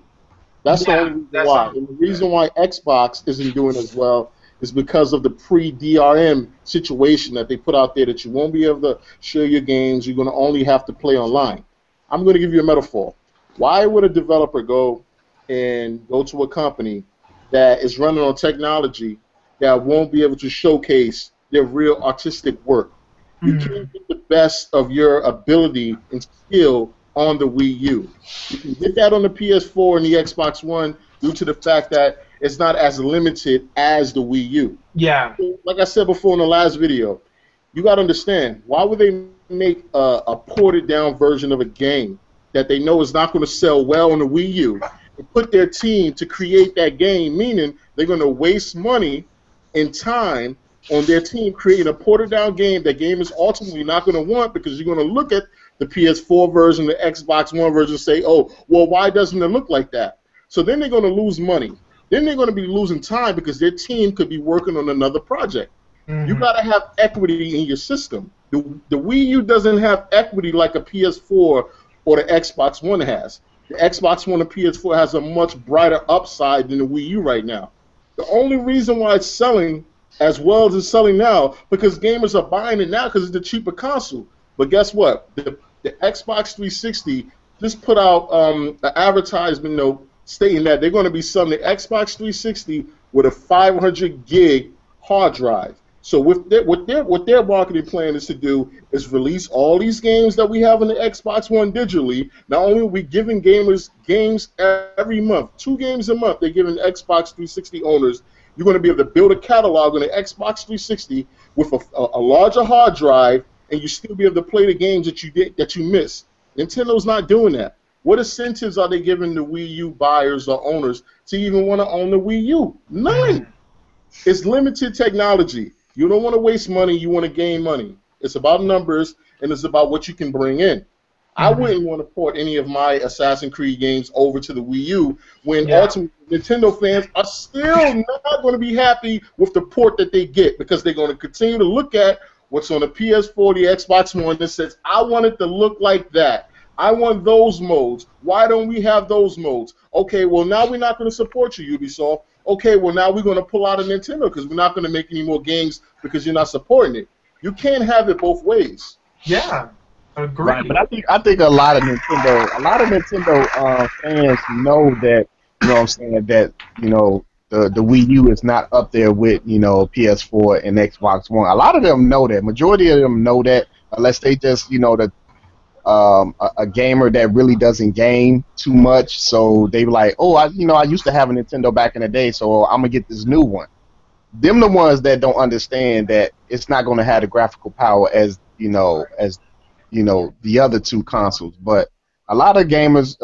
That's the Yeah, only reason that's why. And the reason why Xbox isn't doing as well is because of the pre-DRM situation that they put out there that you won't be able to share your games. You're going to only have to play online. I'm going to give you a metaphor. Why would a developer go to a company that is running on technology that won't be able to showcase their real artistic work? You Mhm. can't get the best of your ability and skill on the Wii U. You can get that on the PS4 and the Xbox One due to the fact that it's not as limited as the Wii U. Yeah. Like I said before in the last video, you got to understand, why would they make a ported down version of a game that they know is not going to sell well on the Wii U and put their team to create that game, meaning they're going to waste money and time on their team creating a ported down game that gamers ultimately not going to want, because you're going to look at the PS4 version, the Xbox One version, and say, oh, well, why doesn't it look like that? So then they're going to lose money. Then they're going to be losing time because their team could be working on another project. You Mhm. got to have equity in your system. The Wii U doesn't have equity like a PS4 or the Xbox One has. The Xbox One and PS4 has a much brighter upside than the Wii U right now. The only reason why it's selling as well as it's selling now, because gamers are buying it now because it's the cheaper console. But guess what? The Xbox 360 just put out an advertisement note stating that they're going to be selling the Xbox 360 with a 500 gig hard drive. So what their marketing plan is to do is release all these games that we have on the Xbox One digitally. Not only are we giving gamers games every month, 2 games a month, they're giving Xbox 360 owners. You're going to be able to build a catalog on the Xbox 360 with a larger hard drive, and you still be able to play the games that you missed. Nintendo's not doing that. What incentives are they giving the Wii U buyers or owners to even want to own the Wii U? None. Mhm. It's limited technology. You don't want to waste money. You want to gain money. It's about numbers, and it's about what you can bring in. I Mhm. wouldn't want to port any of my Assassin's Creed games over to the Wii U when Yeah. ultimately Nintendo fans are still not going to be happy with the port that they get, because they're going to continue to look at what's on the PS4, the Xbox One, that says, I want it to look like that. I want those modes. Why don't we have those modes? Okay, well, now we're not going to support you, Ubisoft. Okay, well, now we're going to pull out of Nintendo because we're not going to make any more games because you're not supporting it. You can't have it both ways. Yeah. Right, but Agreed. I think a lot of Nintendo fans know that, what I'm saying, that the Wii U is not up there with PS4 and Xbox One. A lot of them know that. Majority of them know that, unless they just a gamer that really doesn't game too much. So they be like, oh, I used to have a Nintendo back in the day, so I'm gonna get this new one. them the ones that don't understand that it's not going to have the graphical power as the other two consoles. But a lot of gamers,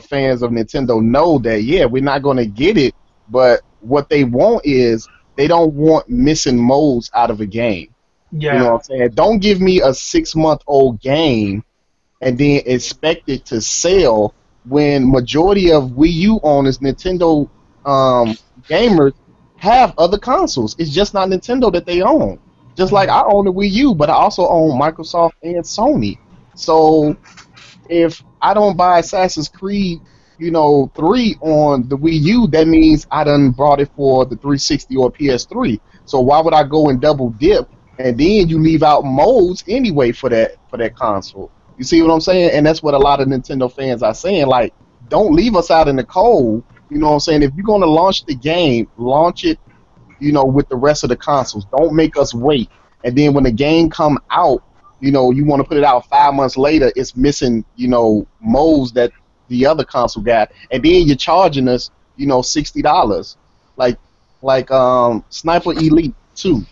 fans of Nintendo, know that yeah, we're not going to get it. But what they want is they don't want missing modes out of a game. You know Yeah. what I'm saying? Don't give me a 6-month-old game and then expect it to sell when majority of Wii U owners, Nintendo gamers, have other consoles. It's just not Nintendo that they own. Just like I own the Wii U, but I also own Microsoft and Sony. So if I don't buy Assassin's Creed, 3 on the Wii U, that means I done brought it for the 360 or PS3. So why would I go and double dip? And then you leave out modes anyway for that console. You see what I'm saying? And that's what a lot of Nintendo fans are saying. Like, don't leave us out in the cold. You know what I'm saying? If you're gonna launch the game, launch it, with the rest of the consoles. Don't make us wait. And then when the game come out, you want to put it out 5 months later, it's missing, modes that the other console got, and then you're charging us, $60. Like Sniper Elite 2.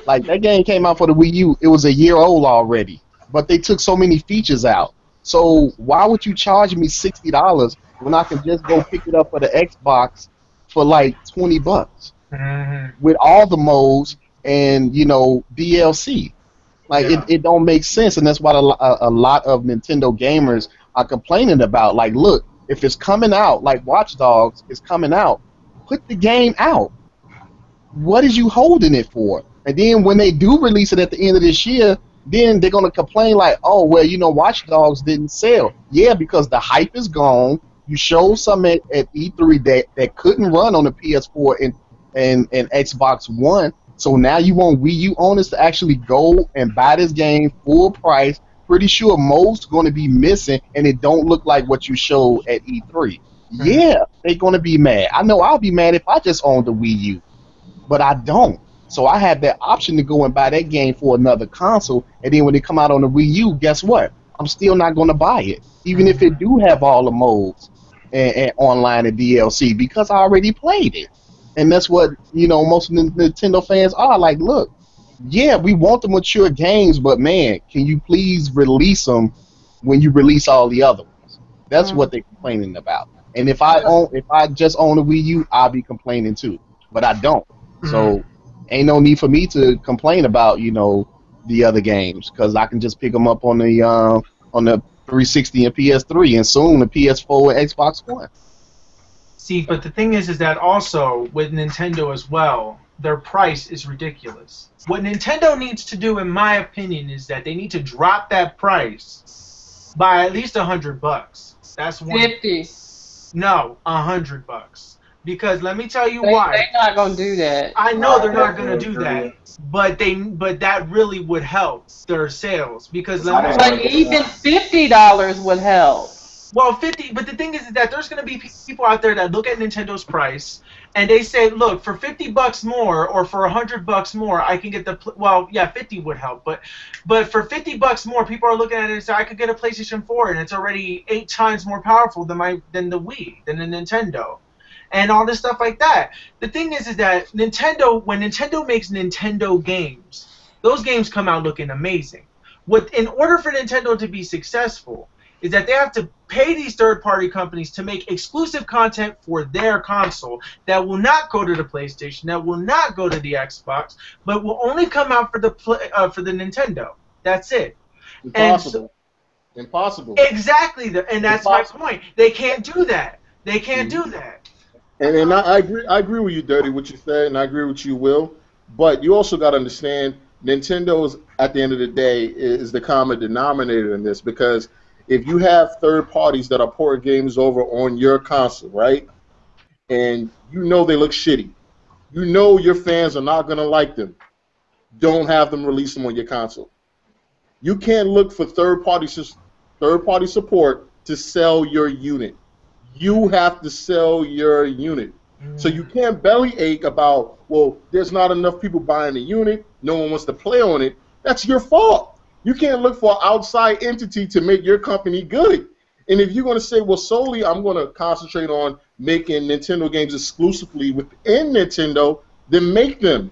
Like, that game came out for the Wii U. It was a year old already, but they took so many features out. So why would you charge me $60 when I can just go pick it up for the Xbox for like $20 with all the modes and DLC? Like, it don't make sense, and that's what a lot of Nintendo gamers are complaining about. Like, look, if it's coming out, like Watch Dogs is coming out, put the game out. What is you holding it for? And then when they do release it at the end of this year, then they're going to complain like, oh, well, Watch Dogs didn't sell. Yeah, because the hype is gone. You showed something at E3 that couldn't run on the PS4 and Xbox One. So now you want Wii U owners to actually go and buy this game full price. Pretty sure most going to be missing, and it don't look like what you showed at E3. Yeah, they're going to be mad. I know I'll be mad if I just owned the Wii U, but I don't. So I have that option to go and buy that game for another console, and then when they come out on the Wii U, guess what? I'm still not going to buy it, even if it do have all the modes and online and DLC, because I already played it. And that's what, most of the Nintendo fans are like, look, yeah, we want the mature games, but man, can you please release them when you release all the other ones? That's what they're complaining about. And if I just own a Wii U, I'll be complaining too. But I don't. So ain't no need for me to complain about, the other games, because I can just pick them up on the 360 and PS3, and soon the PS4 and Xbox One. See, but the thing is that also with Nintendo as well, their price is ridiculous. What Nintendo needs to do, in my opinion, is that they need to drop that price by at least $100. That's one. 50. No, $100. Because let me tell you why. They're not gonna do that. I know they're not gonna do that, but that really would help their sales. Because But even $50 would help. Well, 50. But the thing is that there's gonna be people out there that look at Nintendo's price and they say, look, for $50 more or for $100 more, I can get the. Well, yeah, 50 would help, but for $50 more, people are looking at it and say, I could get a PlayStation 4 and it's already 8 times more powerful than the Wii, than the Nintendo. And all this stuff like that. The thing is that when Nintendo makes Nintendo games, those games come out looking amazing. In order for Nintendo to be successful, is that they have to pay these third-party companies to make exclusive content for their console that will not go to the PlayStation, that will not go to the Xbox, but will only come out for the Nintendo. That's it. Impossible. Impossible. Exactly, and that's Impossible. My point. They can't do that. They can't do that. And I agree with you, Dirty, what you said, and I agree with you, Will. But you also got to understand, Nintendo's, at the end of the day, is the common denominator in this, because if you have third parties that are porting games over on your console, right, and you know they look shitty, you know your fans are not going to like them, don't have them release them on your console. You can't look for third-party support to sell your unit. You have to sell your unit. So you can't bellyache about, well, there's not enough people buying the unit, no one wants to play on it. That's your fault. You can't look for an outside entity to make your company good. And if you're going to say, well, solely I'm going to concentrate on making Nintendo games exclusively within Nintendo, then make them.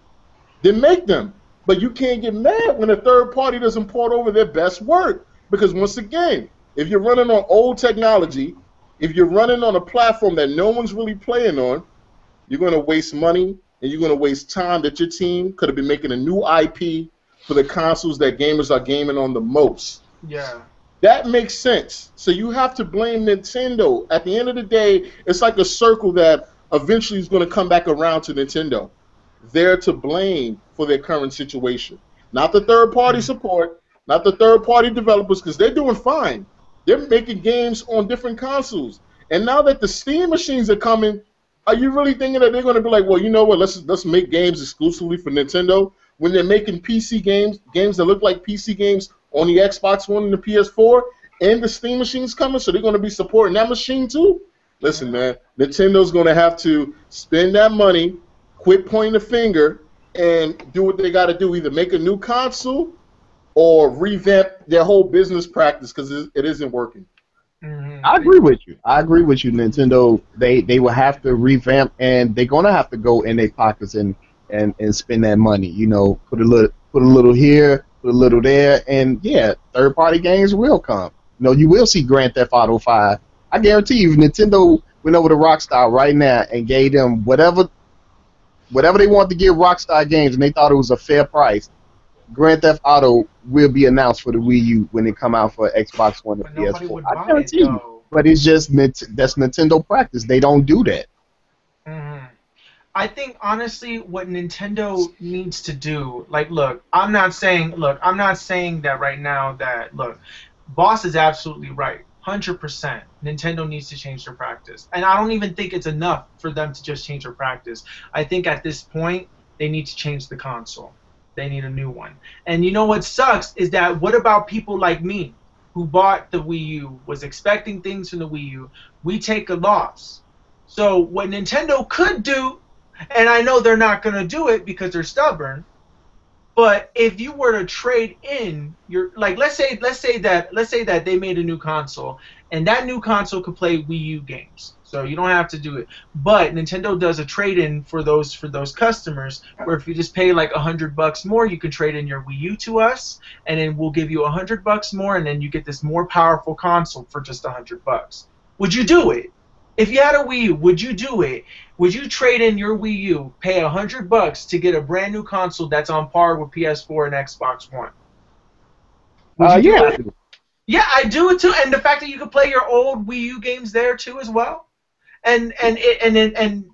Then make them. But you can't get mad when a third party doesn't port over their best work. Because once again, if you're running on old technology, if you're running on a platform that no one's really playing on, you're going to waste money and you're going to waste time that your team could have been making a new IP for the consoles that gamers are gaming on the most. Yeah. That makes sense. So you have to blame Nintendo. At the end of the day, it's like a circle that eventually is going to come back around to Nintendo. They're to blame for their current situation. Not the third-party support, not the third-party developers, because they're doing fine. They're making games on different consoles. And now that the Steam machines are coming, are you really thinking that they're going to be like, well, you know what, let's make games exclusively for Nintendo? When they're making PC games that look like PC games on the Xbox One and the PS4, and the Steam machine's coming, so they're going to be supporting that machine too? Listen, man, Nintendo's going to have to spend that money, quit pointing the finger, and do what they got to do, either make a new console or revamp their whole business practice, because it isn't working. I agree with you. Nintendo, they will have to revamp, and they're gonna have to go in their pockets and spend that money. You know, put a little here, put a little there, and yeah, third party games will come. You know, you will see Grand Theft Auto 5. I guarantee you, if Nintendo went over to Rockstar right now and gave them whatever they wanted to give Rockstar Games, and they thought it was a fair price, Grand Theft Auto will be announced for the Wii U when it come out for Xbox One and PS4. I guarantee you. But it's just that's Nintendo practice. They don't do that. I think honestly, what Nintendo needs to do, like, look, I'm not saying that right now. That look, Bawse is absolutely right, 100%. Nintendo needs to change their practice, and I don't even think it's enough for them to just change their practice. I think at this point they need to change the console. They need a new one. And you know what sucks is that what about people like me who bought the Wii U, was expecting things from the Wii U? We take a loss. So what Nintendo could do, and I know they're not going to do it because they're stubborn, but if you were to trade in your, like, let's say that they made a new console, and that new console could play Wii U games. So you don't have to do it. But Nintendo does a trade-in for those customers, where if you just pay like $100 more, you can trade in your Wii U to us, and then we'll give you $100 more, and then you get this more powerful console for just $100. Would you do it? If you had a Wii U, would you do it? Would you trade in your Wii U, pay $100 to get a brand new console that's on par with PS4 and Xbox One? Yeah. Yeah, I do it too. And the fact that you can play your old Wii U games there too as well. And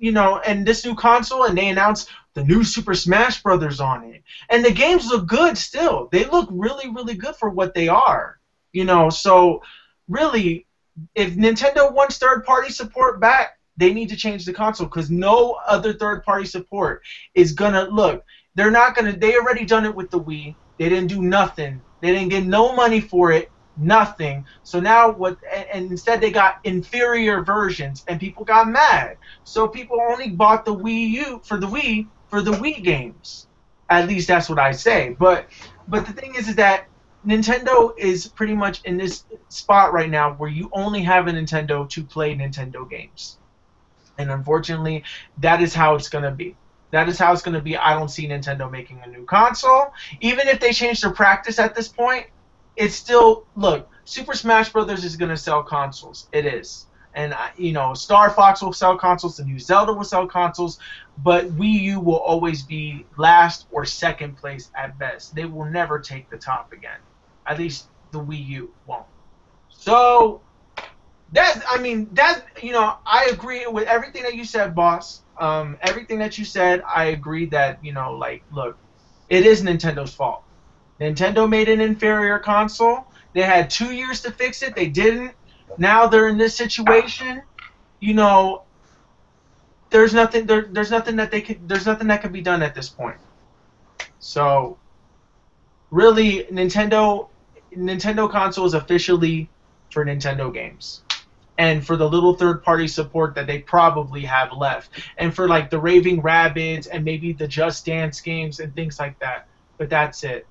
you know, and this new console, and they announced the new Super Smash Brothers on it. And the games look good still. They look really, really good for what they are. You know, so really, if Nintendo wants third-party support back, they need to change the console, because no other third-party support is gonna look. They're not gonna. They already done it with the Wii. They didn't do nothing. They didn't get no money for it. Nothing. So now what? And instead they got inferior versions, and people got mad. So people only bought the Wii U for the Wii games. At least that's what I say. But the thing is that Nintendo is pretty much in this spot right now where you only have a Nintendo to play Nintendo games. And unfortunately, that is how it's going to be. That is how it's going to be. I don't see Nintendo making a new console. Even if they change their practice at this point, it's still, look, Super Smash Brothers is going to sell consoles. It is. And, you know, Star Fox will sell consoles, the new Zelda will sell consoles, but Wii U will always be last or second place at best. They will never take the top again. At least the Wii U won't. So, you know, I agree with everything that you said, Boss. Everything that you said, I agree that, you know, like, look, it is Nintendo's fault. Nintendo made an inferior console. They had 2 years to fix it. They didn't. Now they're in this situation. You know, there's nothing that can be done at this point. So, really, Nintendo console is officially for Nintendo games, and for the little third-party support that they probably have left, and for like the Raving Rabbids and maybe the Just Dance games and things like that. But that's it.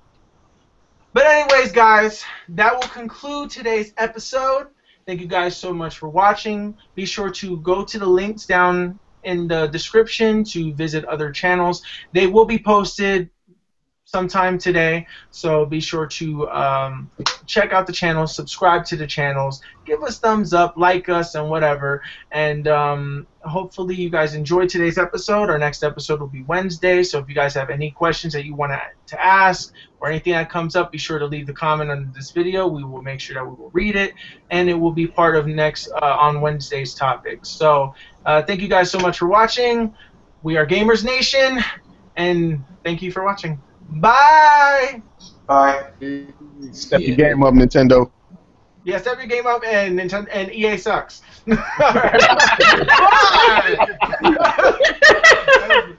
But anyways, guys, that will conclude today's episode. Thank you guys so much for watching. Be sure to go to the links down in the description to visit other channels. They will be posted sometime today, so be sure to check out the channels, subscribe to the channels, give us thumbs up, like us, and whatever. And hopefully you guys enjoyed today's episode. Our next episode will be Wednesday, so if you guys have any questions that you want to ask or anything that comes up, be sure to leave the comment under this video. We will make sure that we will read it, and it will be part of next on Wednesday's topic. So thank you guys so much for watching. We are Gamers Nation, and thank you for watching. Bye. Bye. Step your game up, Nintendo. Yeah, step your game up, and Nintendo and EA sucks. All right. Bye.